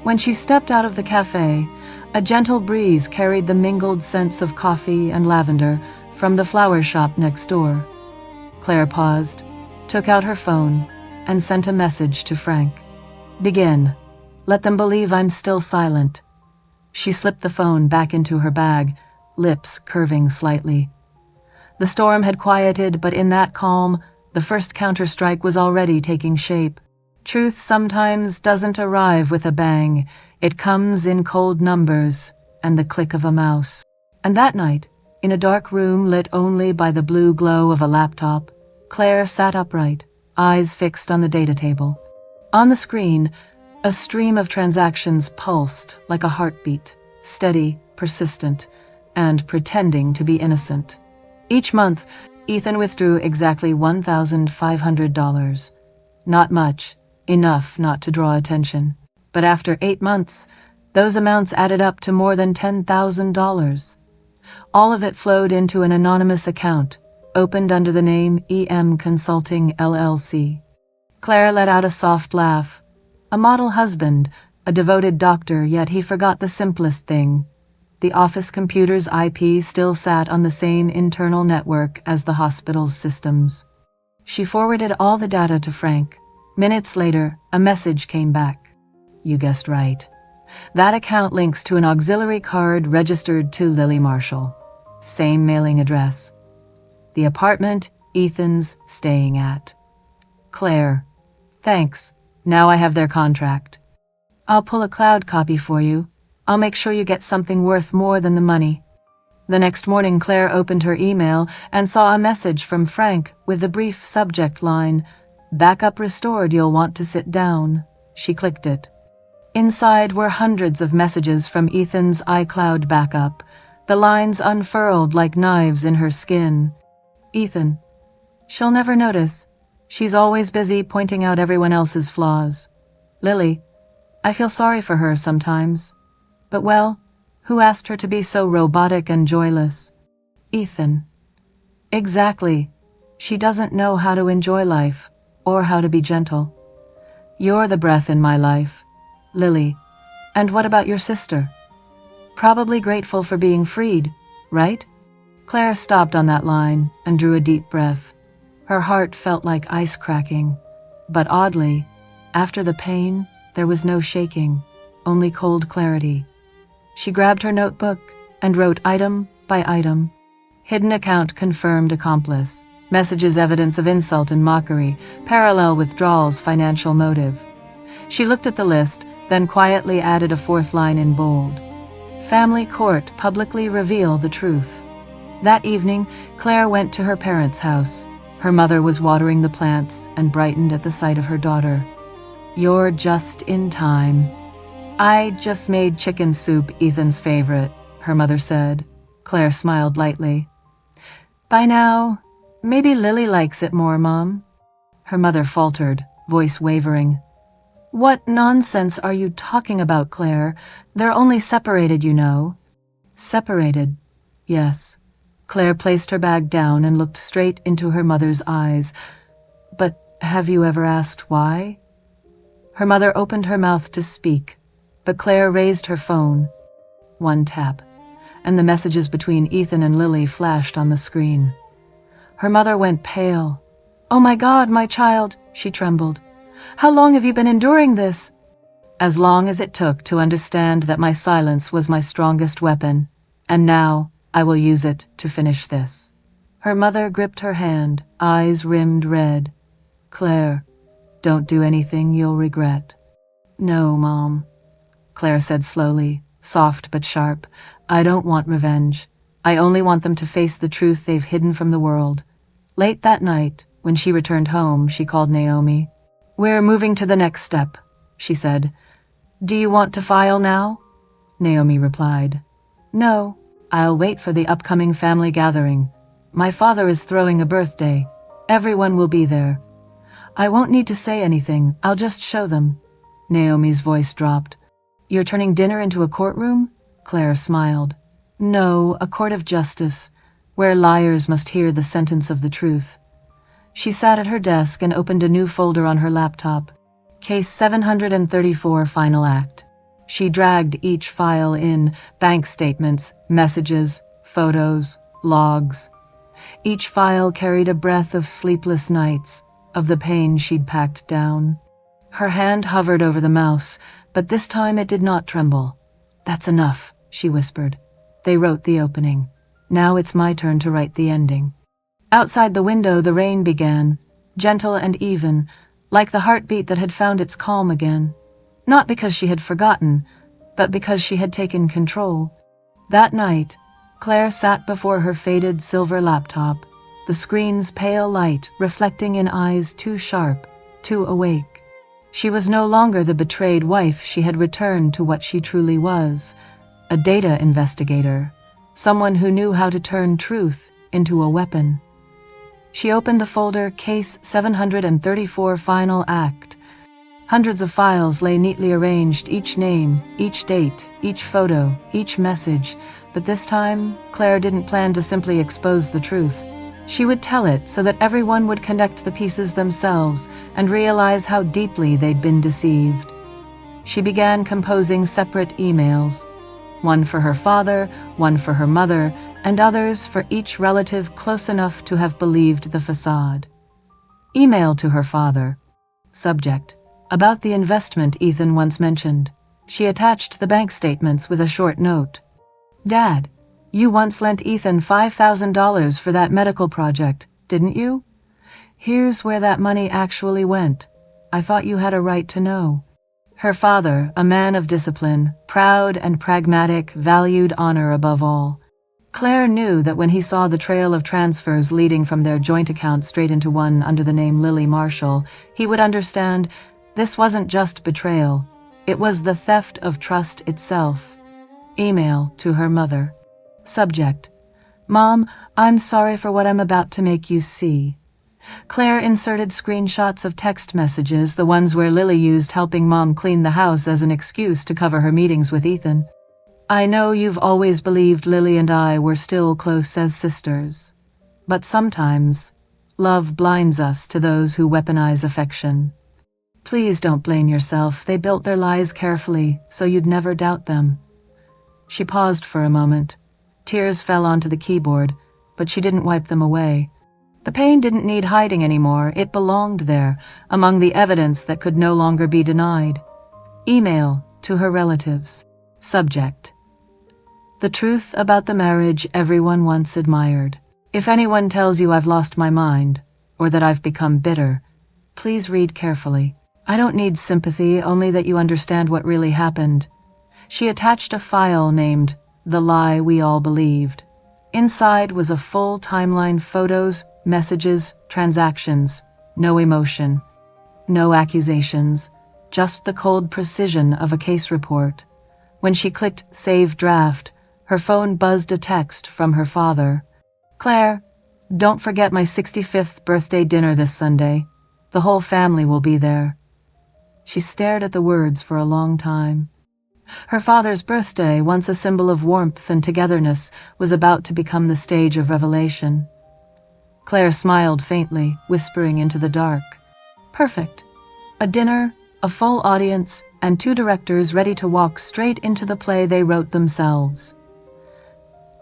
Speaker 1: When she stepped out of the cafe, a gentle breeze carried the mingled scents of coffee and lavender from the flower shop next door. Claire paused, took out her phone, and sent a message to Frank. "Begin. Let them believe I'm still silent." She slipped the phone back into her bag, lips curving slightly. The storm had quieted, but in that calm, the first counterstrike was already taking shape. Truth sometimes doesn't arrive with a bang. It comes in cold numbers and the click of a mouse. And that night, in a dark room lit only by the blue glow of a laptop, Claire sat upright, eyes fixed on the data table. On the screen, a stream of transactions pulsed like a heartbeat, steady, persistent, and pretending to be innocent. Each month, Ethan withdrew exactly $1,500. Not much, enough not to draw attention. But after 8 months, those amounts added up to more than $10,000. All of it flowed into an anonymous account, opened under the name EM Consulting LLC. Claire let out a soft laugh. A model husband, a devoted doctor, yet he forgot the simplest thing. The office computer's IP still sat on the same internal network as the hospital's systems. She forwarded all the data to Frank. Minutes later, a message came back. "You guessed right. That account links to an auxiliary card registered to Lily Marshall. Same mailing address. The apartment Ethan's staying at." "Claire, thanks. Now I have their contract. I'll pull a cloud copy for you. I'll make sure you get something worth more than the money." The next morning, Claire opened her email and saw a message from Frank with the brief subject line, "Backup restored, you'll want to sit down." She clicked it. Inside were hundreds of messages from Ethan's iCloud backup, the lines unfurled like knives in her skin. "Ethan, she'll never notice. She's always busy pointing out everyone else's flaws. Lily, I feel sorry for her sometimes. But well, who asked her to be so robotic and joyless? Ethan. Exactly. She doesn't know how to enjoy life, or how to be gentle. You're the breath in my life, Lily. And what about your sister? Probably grateful for being freed, right?" Claire stopped on that line and drew a deep breath. Her heart felt like ice cracking, but oddly, after the pain, there was no shaking, only cold clarity. She grabbed her notebook and wrote item by item. Hidden account confirmed accomplice. Messages evidence of insult and mockery. Parallel withdrawals financial motive. She looked at the list, then quietly added a fourth line in bold. Family court publicly reveal the truth. That evening, Claire went to her parents' house. Her mother was watering the plants and brightened at the sight of her daughter. "You're just in time." "I just made chicken soup, Ethan's favorite," her mother said. Claire smiled lightly. "By now, maybe Lily likes it more, Mom." Her mother faltered, voice wavering. "What nonsense are you talking about, Claire? They're only separated, you know." "Separated, yes." Claire placed her bag down and looked straight into her mother's eyes. "But have you ever asked why?" Her mother opened her mouth to speak, but Claire raised her phone. One tap, and the messages between Ethan and Lily flashed on the screen. Her mother went pale. "Oh my God, my child," she trembled. "How long have you been enduring this?" "As long as it took to understand that my silence was my strongest weapon, and now I will use it to finish this." Her mother gripped her hand, eyes rimmed red. "Claire, don't do anything you'll regret." "No, Mom," Claire said slowly, soft but sharp. "I don't want revenge. I only want them to face the truth they've hidden from the world." Late that night, when she returned home, she called Naomi. "We're moving to the next step," she said. "Do you want to file now?" Naomi replied, "No, I'll wait for the upcoming family gathering. My father is throwing a birthday. Everyone will be there. I won't need to say anything. I'll just show them." Naomi's voice dropped. "You're turning dinner into a courtroom?" Claire smiled. "No, a court of justice, where liars must hear the sentence of the truth." She sat at her desk and opened a new folder on her laptop. Case 734, Final Act. She dragged each file in: bank statements, messages, photos, logs. Each file carried a breath of sleepless nights, of the pain she'd packed down. Her hand hovered over the mouse, but this time it did not tremble. "That's enough," she whispered. They wrote the opening. Now it's my turn to write the ending. Outside the window, the rain began, gentle and even, like the heartbeat that had found its calm again. Not because she had forgotten, but because she had taken control. That night, Claire sat before her faded silver laptop, the screen's pale light reflecting in eyes too sharp, too awake. She was no longer the betrayed wife. She had returned to what she truly was, a data investigator, someone who knew how to turn truth into a weapon. She opened the folder Case 734 Final Act. Hundreds of files lay neatly arranged, each name, each date, each photo, each message, but this time, Claire didn't plan to simply expose the truth. She would tell it so that everyone would connect the pieces themselves and realize how deeply they'd been deceived. She began composing separate emails, one for her father, one for her mother, and others for each relative close enough to have believed the facade. Email to her father. Subject: about the investment Ethan once mentioned. She attached the bank statements with a short note. "Dad, you once lent Ethan $5,000 for that medical project, didn't you? Here's where that money actually went. I thought you had a right to know." Her father, a man of discipline, proud and pragmatic, valued honor above all. Claire knew that when he saw the trail of transfers leading from their joint account straight into one under the name Lily Marshall, he would understand this wasn't just betrayal. It was the theft of trust itself. Email to her mother. Subject: Mom, I'm sorry for what I'm about to make you see. Claire inserted screenshots of text messages, the ones where Lily used helping Mom clean the house as an excuse to cover her meetings with Ethan. "I know you've always believed Lily and I were still close as sisters. But sometimes, love blinds us to those who weaponize affection. Please don't blame yourself. They built their lies carefully, so you'd never doubt them." She paused for a moment. Tears fell onto the keyboard, but she didn't wipe them away. The pain didn't need hiding anymore. It belonged there, among the evidence that could no longer be denied. Email to her relatives. Subject: the truth about the marriage everyone once admired. If anyone tells you I've lost my mind, or that I've become bitter, please read carefully. I don't need sympathy, only that you understand what really happened. She attached a file named The Lie We All Believed. Inside was a full timeline: photos, messages, transactions, no emotion, no accusations, just the cold precision of a case report. When she clicked Save Draft, her phone buzzed a text from her father. "Claire, don't forget my 65th birthday dinner this Sunday. The whole family will be there." She stared at the words for a long time. Her father's birthday, once a symbol of warmth and togetherness, was about to become the stage of revelation. Claire smiled faintly, whispering into the dark. Perfect. A dinner, a full audience, and 2 directors ready to walk straight into the play they wrote themselves.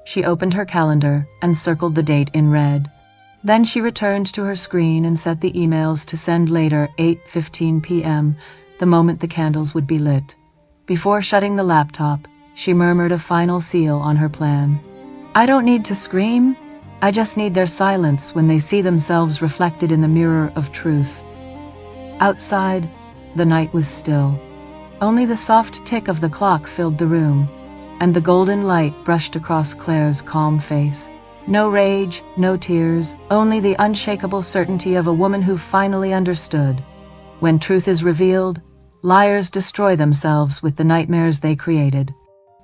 Speaker 1: She opened her calendar and circled the date in red. Then she returned to her screen and set the emails to send later, 8:15 p.m., the moment the candles would be lit. Before shutting the laptop, she murmured a final seal on her plan. "I don't need to scream. I just need their silence when they see themselves reflected in the mirror of truth." Outside, the night was still. Only the soft tick of the clock filled the room. and the golden light brushed across Claire's calm face. No rage, no tears, only the unshakable certainty of a woman who finally understood. When truth is revealed, liars destroy themselves with the nightmares they created.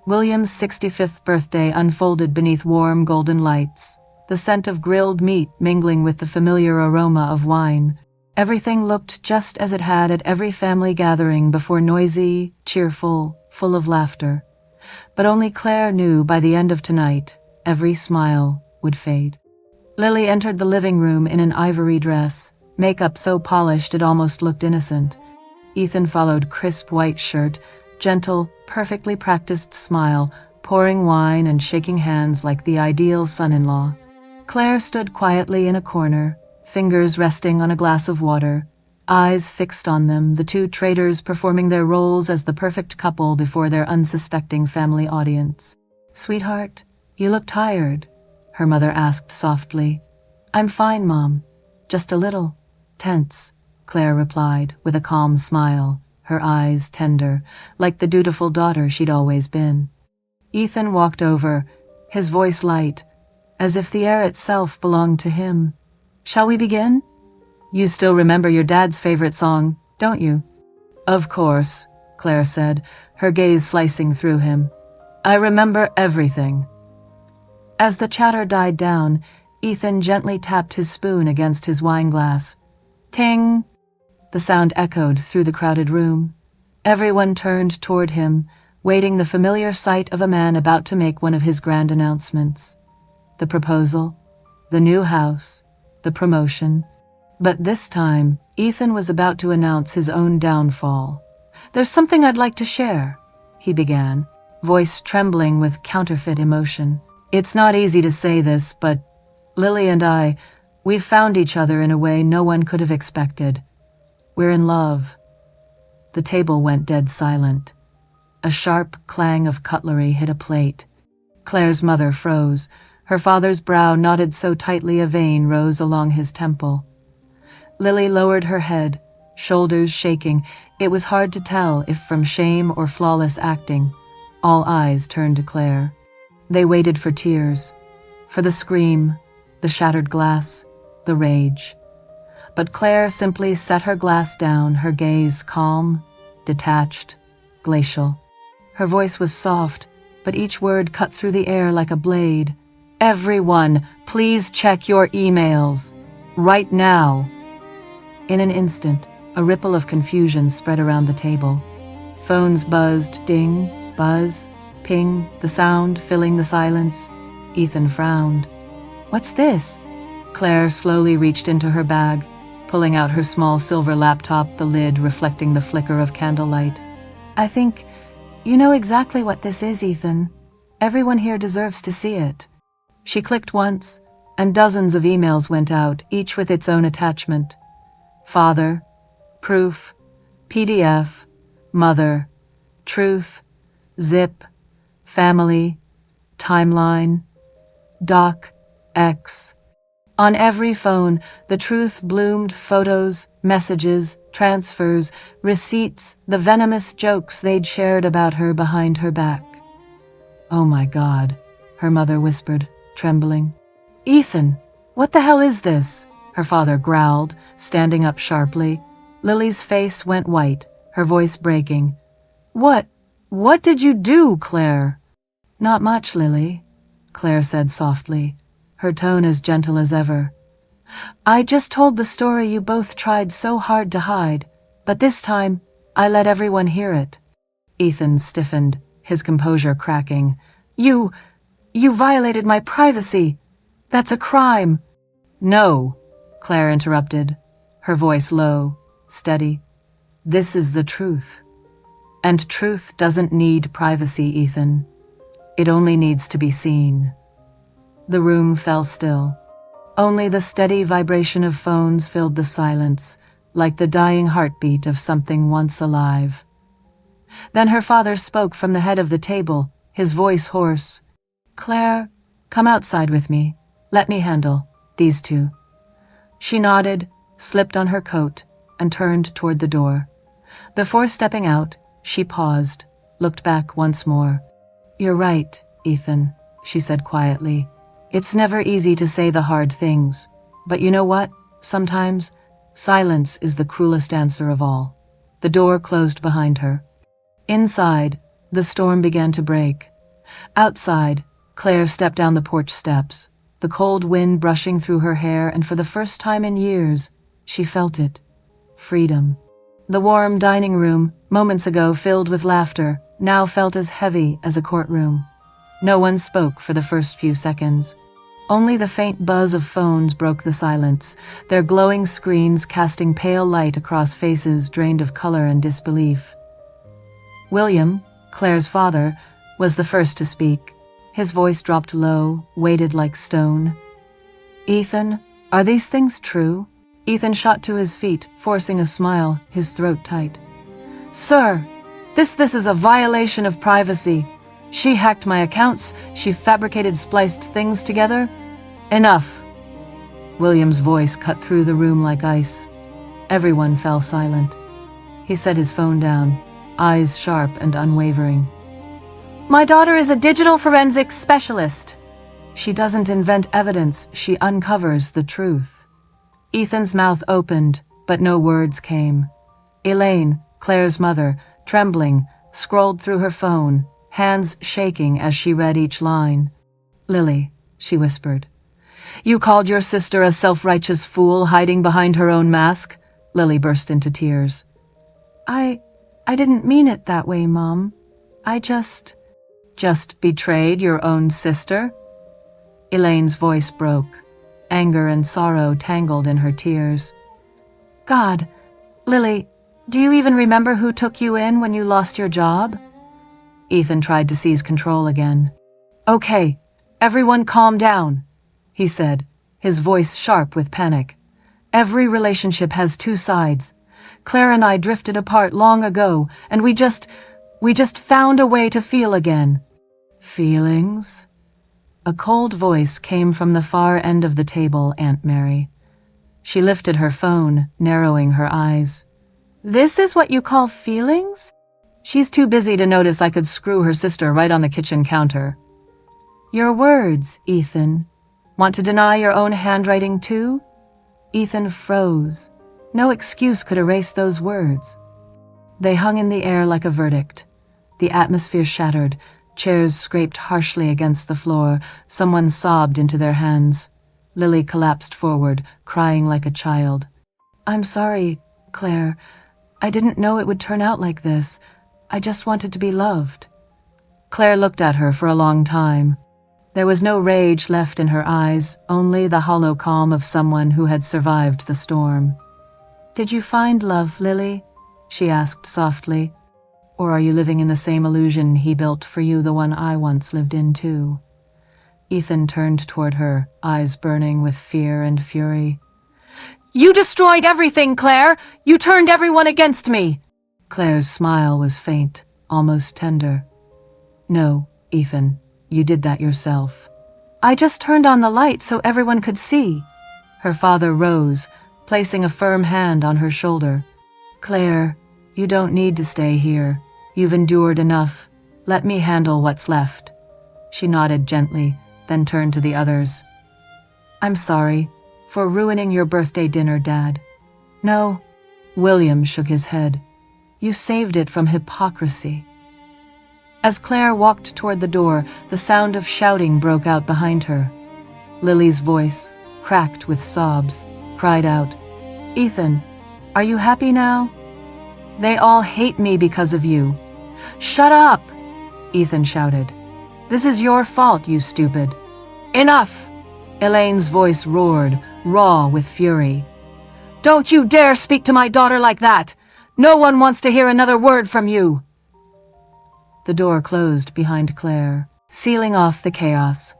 Speaker 1: William's 65th birthday unfolded beneath warm golden lights, the scent of grilled meat mingling with the familiar aroma of wine. Everything looked just as it had at every family gathering before, noisy, cheerful, full of laughter. But only Claire knew by the end of tonight, every smile would fade. Lily entered the living room in an ivory dress, makeup so polished it almost looked innocent. Ethan followed, crisp white shirt, gentle, perfectly practiced smile, pouring wine and shaking hands like the ideal son-in-law. Claire stood quietly in a corner, fingers resting on a glass of water, eyes fixed on them, the two traitors performing their roles as the perfect couple before their unsuspecting family audience. "Sweetheart, you look tired," her mother asked softly. "I'm fine, Mom. Just a little tense," Claire replied with a calm smile, her eyes tender, like the dutiful daughter she'd always been. Ethan walked over, his voice light, as if the air itself belonged to him. "Shall we begin? You still remember your dad's favorite song, don't you?" "Of course," Claire said, her gaze slicing through him. "I remember everything." As the chatter died down, Ethan gently tapped his spoon against his wineglass. Ting! The sound echoed through the crowded room. Everyone turned toward him, waiting the familiar sight of a man about to make one of his grand announcements. The proposal, the new house, the promotion. But this time, Ethan was about to announce his own downfall. "There's something I'd like to share," he began, voice trembling with counterfeit emotion. "It's not easy to say this, but Lily and I, we've found each other in a way no one could have expected. We're in love." The table went dead silent. A sharp clang of cutlery hit a plate. Claire's mother froze. Her father's brow knotted so tightly a vein rose along his temple. Lily lowered her head, shoulders shaking. It was hard to tell if from shame or flawless acting. All eyes turned to Claire. They waited for tears, for the scream, the shattered glass, the rage. But Claire simply set her glass down, her gaze calm, detached, glacial. Her voice was soft, but each word cut through the air like a blade. "Everyone, please check your emails. Right now." In an instant, a ripple of confusion spread around the table. Phones buzzed, ding, buzz, ping, the sound filling the silence. Ethan frowned. "What's this?" Claire slowly reached into her bag, pulling out her small silver laptop, the lid reflecting the flicker of candlelight. "I think you know exactly what this is, Ethan. Everyone here deserves to see it." She clicked once, and dozens of emails went out, each with its own attachment. Father, proof, PDF, mother, truth, zip, family, timeline, doc, X. On every phone, the truth bloomed: photos, messages, transfers, receipts, the venomous jokes they'd shared about her behind her back. "Oh my God," her mother whispered, trembling. "Ethan, what the hell is this?" her father growled, standing up sharply. Lily's face went white, her voice breaking. What did you do, Claire?" "Not much, Lily," Claire said softly, her tone as gentle as ever. "I just told the story you both tried so hard to hide, but this time I let everyone hear it." Ethan stiffened, his composure cracking. You violated my privacy. That's a crime." "No," Claire interrupted, her voice low, steady. "This is the truth. And truth doesn't need privacy, Ethan. It only needs to be seen." The room fell still. Only the steady vibration of phones filled the silence, like the dying heartbeat of something once alive. Then her father spoke from the head of the table, his voice hoarse. "Claire, come outside with me. Let me handle these two." She nodded, slipped on her coat, and turned toward the door. Before stepping out, she paused, looked back once more. You're right, Ethan, she said quietly. It's never easy to say the hard things. But you know what? Sometimes silence is the cruelest answer of all. The door closed behind her. Inside, the storm began to break. Outside, Claire stepped down the porch steps, the cold wind brushing through her hair, and for the first time in years, she felt it. Freedom. The warm dining room, moments ago filled with laughter, now felt as heavy as a courtroom. No one spoke for the first few seconds. Only the faint buzz of phones broke the silence, their glowing screens casting pale light across faces drained of color and disbelief. William, Claire's father, was the first to speak. His voice dropped low, weighted like stone. Ethan, are these things true? Ethan shot to his feet, forcing a smile, his throat tight. Sir, this is a violation of privacy. She hacked my accounts, she fabricated spliced things together. Enough. William's voice cut through the room like ice. Everyone fell silent. He set his phone down, eyes sharp and unwavering. My daughter is a digital forensics specialist. She doesn't invent evidence, she uncovers the truth. Ethan's mouth opened, but no words came. Elaine, Claire's mother, trembling, scrolled through her phone, hands shaking as she read each line. Lily, she whispered. You called your sister a self-righteous fool hiding behind her own mask? Lily burst into tears. I didn't mean it that way, Mom. I just betrayed your own sister? Elaine's voice broke. Anger and sorrow tangled in her tears. God, Lily, do you even remember who took you in when you lost your job? Ethan tried to seize control again. Okay, everyone calm down, he said, his voice sharp with panic. Every relationship has two sides. Claire and I drifted apart long ago, and we just found a way to feel again. Feelings? A cold voice came from the far end of the table, Aunt Mary. She lifted her phone, narrowing her eyes. This is what you call feelings? She's too busy to notice I could screw her sister right on the kitchen counter. Your words, Ethan. Want to deny your own handwriting too? Ethan froze. No excuse could erase those words. They hung in the air like a verdict. The atmosphere shattered. Chairs scraped harshly against the floor. Someone sobbed into their hands. Lily collapsed forward, crying like a child. I'm sorry, Claire. I didn't know it would turn out like this. I just wanted to be loved. Claire looked at her for a long time. There was no rage left in her eyes, only the hollow calm of someone who had survived the storm. Did you find love, Lily? She asked softly. Or are you living in the same illusion he built for you, the one I once lived in too? Ethan turned toward her, eyes burning with fear and fury. You destroyed everything, Claire! You turned everyone against me! Claire's smile was faint, almost tender. No, Ethan, you did that yourself. I just turned on the light so everyone could see. Her father rose, placing a firm hand on her shoulder. Claire, you don't need to stay here. You've endured enough. Let me handle what's left. She nodded gently, then turned to the others. I'm sorry for ruining your birthday dinner, Dad. No. William shook his head. You saved it from hypocrisy. As Claire walked toward the door, the sound of shouting broke out behind her. Lily's voice, cracked with sobs, cried out, Ethan, are you happy now? They all hate me because of you. Shut up, Ethan shouted. This is your fault, you stupid. Enough! Elaine's voice roared, raw with fury. Don't you dare speak to my daughter like that! No one wants to hear another word from you! The door closed behind Claire, sealing off the chaos.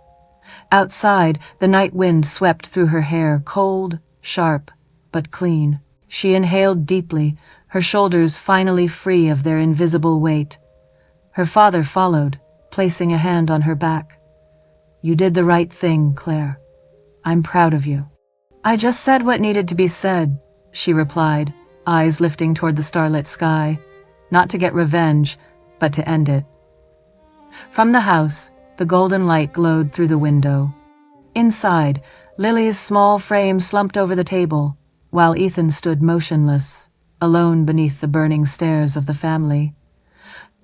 Speaker 1: Outside, the night wind swept through her hair, cold, sharp, but clean. She inhaled deeply, her shoulders finally free of their invisible weight. Her father followed, placing a hand on her back. You did the right thing, Claire. I'm proud of you. I just said what needed to be said, she replied, eyes lifting toward the starlit sky, not to get revenge, but to end it. From the house, the golden light glowed through the window. Inside, Lily's small frame slumped over the table, while Ethan stood motionless, alone beneath the burning stares of the family.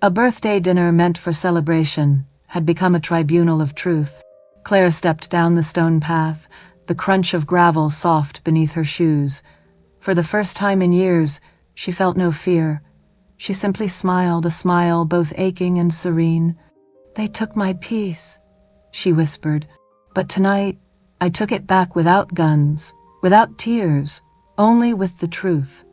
Speaker 1: A birthday dinner meant for celebration had become a tribunal of truth. Claire stepped down the stone path, the crunch of gravel soft beneath her shoes. For the first time in years, she felt no fear. She simply smiled, a smile both aching and serene. "They took my peace," she whispered, "but tonight I took it back without guns, without tears, only with the truth."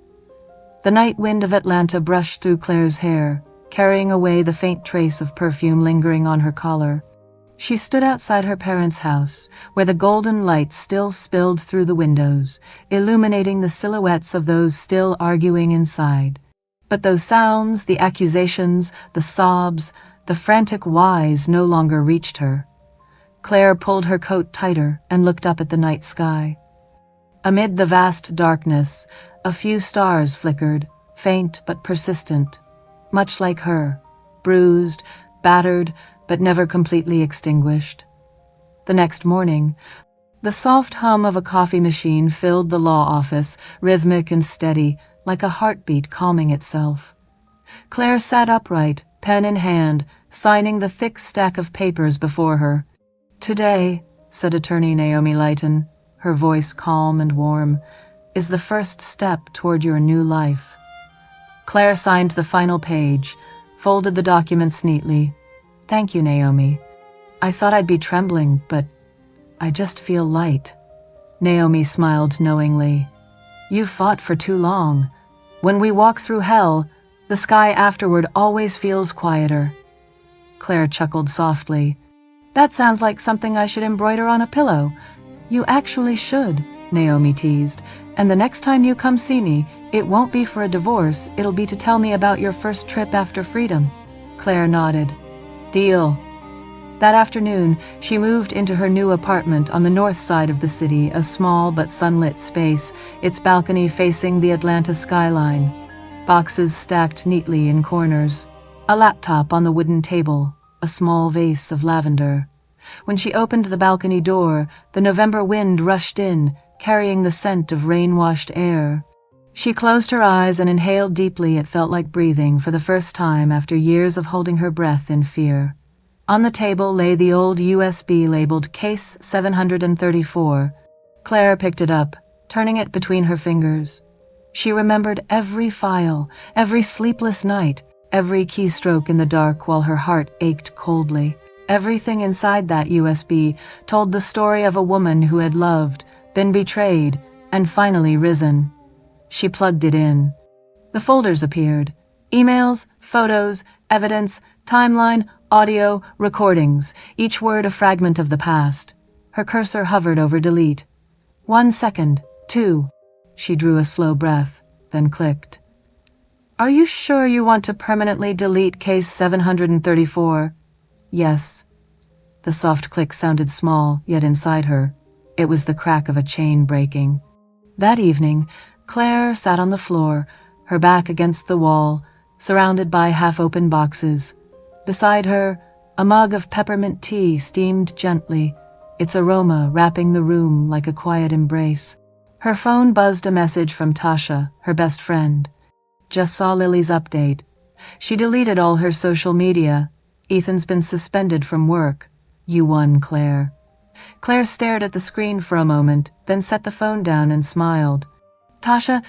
Speaker 1: The night wind of Atlanta brushed through Claire's hair, carrying away the faint trace of perfume lingering on her collar. She stood outside her parents' house, where the golden light still spilled through the windows, illuminating the silhouettes of those still arguing inside. But those sounds, the accusations, the sobs, the frantic whys no longer reached her. Claire pulled her coat tighter and looked up at the night sky. Amid the vast darkness, a few stars flickered, faint but persistent, much like her, bruised, battered, but never completely extinguished. The next morning, the soft hum of a coffee machine filled the law office, rhythmic and steady, like a heartbeat calming itself. Claire sat upright, pen in hand, signing the thick stack of papers before her. "Today," said attorney Naomi Lighton, her voice calm and warm, "is the first step toward your new life." Claire signed the final page, folded the documents neatly. "Thank you, Naomi. I thought I'd be trembling, but I just feel light." Naomi smiled knowingly. "You fought for too long. When we walk through hell, the sky afterward always feels quieter." Claire chuckled softly. "That sounds like something I should embroider on a pillow." "You actually should," Naomi teased. "And the next time you come see me, it won't be for a divorce, it'll be to tell me about your first trip after freedom." Claire nodded. "Deal." That afternoon, she moved into her new apartment on the north side of the city, a small but sunlit space, its balcony facing the Atlanta skyline. Boxes stacked neatly in corners. A laptop on the wooden table, a small vase of lavender. When she opened the balcony door, the November wind rushed in, carrying the scent of rain-washed air. She closed her eyes and inhaled deeply. It felt like breathing for the first time after years of holding her breath in fear. On the table lay the old USB labeled Case 734. Claire picked it up, turning it between her fingers. She remembered every file, every sleepless night, every keystroke in the dark while her heart ached coldly. Everything inside that USB told the story of a woman who had loved, been betrayed, and finally risen. She plugged it in. The folders appeared. Emails, photos, evidence, timeline, audio, recordings, each word a fragment of the past. Her cursor hovered over delete. 1 second, 2. She drew a slow breath, then clicked. "Are you sure you want to permanently delete case 734? "Yes." The soft click sounded small, yet inside her, it was the crack of a chain breaking. That evening, Claire sat on the floor, her back against the wall, surrounded by half-open boxes. Beside her, a mug of peppermint tea steamed gently, its aroma wrapping the room like a quiet embrace. Her phone buzzed a message from Tasha, her best friend. "Just saw Lily's update. She deleted all her social media. Ethan's been suspended from work. You won, Claire." Claire stared at the screen for a moment, then set the phone down and smiled. "Tasha,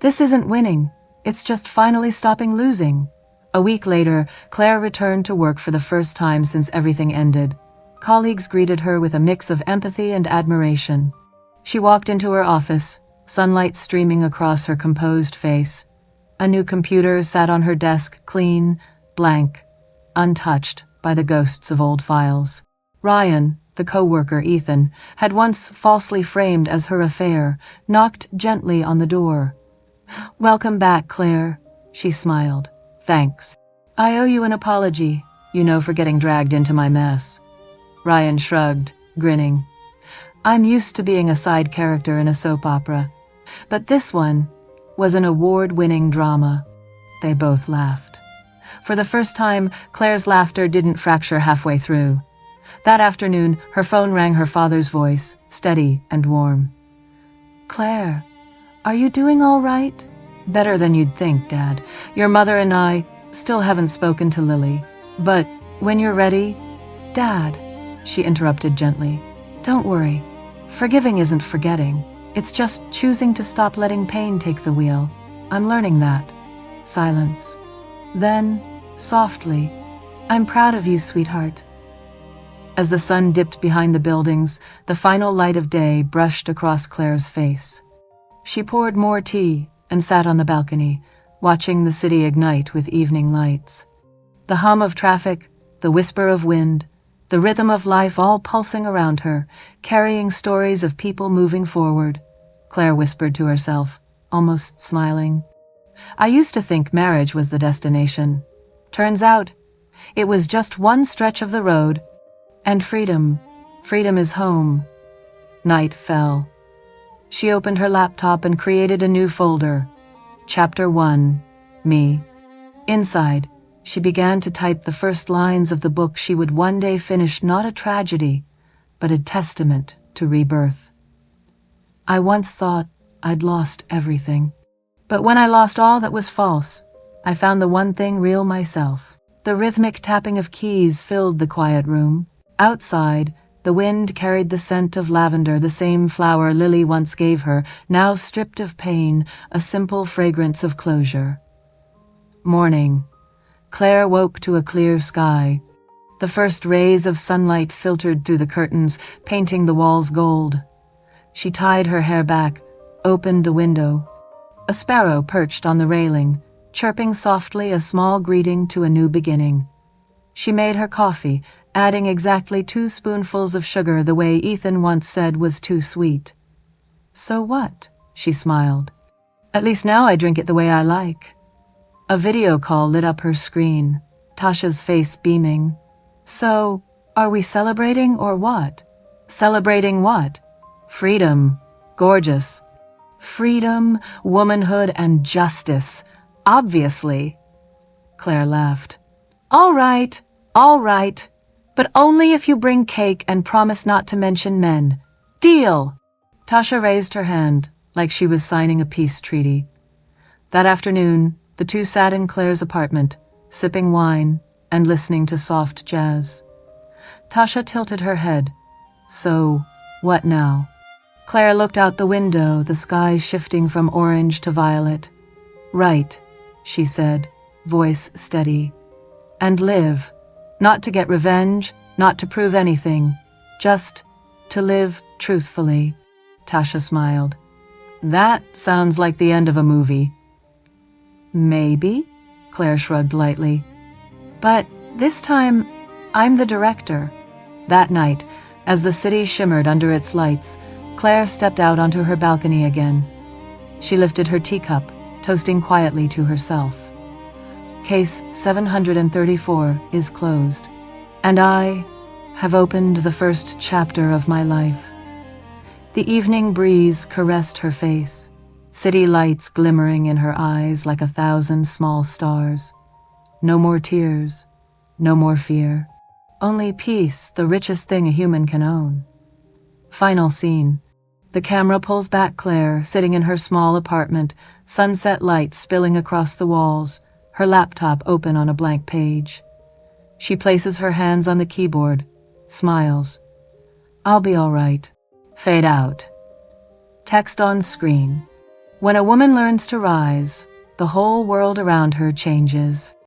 Speaker 1: this isn't winning. It's just finally stopping losing." A week later, Claire returned to work for the first time since everything ended. Colleagues greeted her with a mix of empathy and admiration. She walked into her office, sunlight streaming across her composed face. A new computer sat on her desk, clean, blank, untouched by the ghosts of old files. Ryan, the co-worker Ethan, had once falsely framed as her affair, knocked gently on the door. "Welcome back, Claire," she smiled. "Thanks. I owe you an apology, for getting dragged into my mess." Ryan shrugged, grinning. "I'm used to being a side character in a soap opera, but this one was an award-winning drama." They both laughed. For the first time, Claire's laughter didn't fracture halfway through. That afternoon, her phone rang her father's voice, steady and warm. "Claire, are you doing all right?" "Better than you'd think, Dad. Your mother and I still haven't spoken to Lily. But when you're ready—" "Dad," she interrupted gently, "don't worry. Forgiving isn't forgetting. It's just choosing to stop letting pain take the wheel. I'm learning that." Silence. Then, softly, "I'm proud of you, sweetheart." As the sun dipped behind the buildings, the final light of day brushed across Claire's face. She poured more tea and sat on the balcony, watching the city ignite with evening lights. The hum of traffic, the whisper of wind, the rhythm of life all pulsing around her, carrying stories of people moving forward. Claire whispered to herself, almost smiling. "I used to think marriage was the destination. Turns out, it was just one stretch of the road. And freedom is home." Night fell. She opened her laptop and created a new folder. Chapter 1, Me. Inside, she began to type the first lines of the book she would one day finish, not a tragedy, but a testament to rebirth. "I once thought I'd lost everything. But when I lost all that was false, I found the one thing real myself." The rhythmic tapping of keys filled the quiet room. Outside, the wind carried the scent of lavender, the same flower Lily once gave her, now stripped of pain, a simple fragrance of closure. Morning. Claire woke to a clear sky. The first rays of sunlight filtered through the curtains, painting the walls gold. She tied her hair back, opened the window. A sparrow perched on the railing, chirping softly, a small greeting to a new beginning. She made her coffee, adding exactly 2 spoonfuls of sugar the way Ethan once said was too sweet. "So what?" she smiled. "At least now I drink it the way I like." A video call lit up her screen, Tasha's face beaming. "So, are we celebrating or what?" "Celebrating what?" "Freedom. Gorgeous. Freedom, womanhood, and justice. Obviously." Claire laughed. All right. But only if you bring cake and promise not to mention men. Deal!" Tasha raised her hand, like she was signing a peace treaty. That afternoon, the two sat in Claire's apartment, sipping wine and listening to soft jazz. Tasha tilted her head. "So, what now?" Claire looked out the window, the sky shifting from orange to violet. "Right," she said, voice steady. "And live. Not to get revenge, not to prove anything. Just to live truthfully." Tasha smiled. "That sounds like the end of a movie." "Maybe," Claire shrugged lightly. "But this time, I'm the director." That night, as the city shimmered under its lights, Claire stepped out onto her balcony again. She lifted her teacup, toasting quietly to herself. Case 734 is closed, and I have opened the first chapter of my life. The evening breeze caressed her face, city lights glimmering in her eyes like 1,000 small stars. No more tears, no more fear. Only peace, the richest thing a human can own. Final scene. The camera pulls back Claire, sitting in her small apartment, sunset light spilling across the walls, her laptop open on a blank page. She places her hands on the keyboard, smiles. "I'll be all right." Fade out. Text on screen. When a woman learns to rise, the whole world around her changes.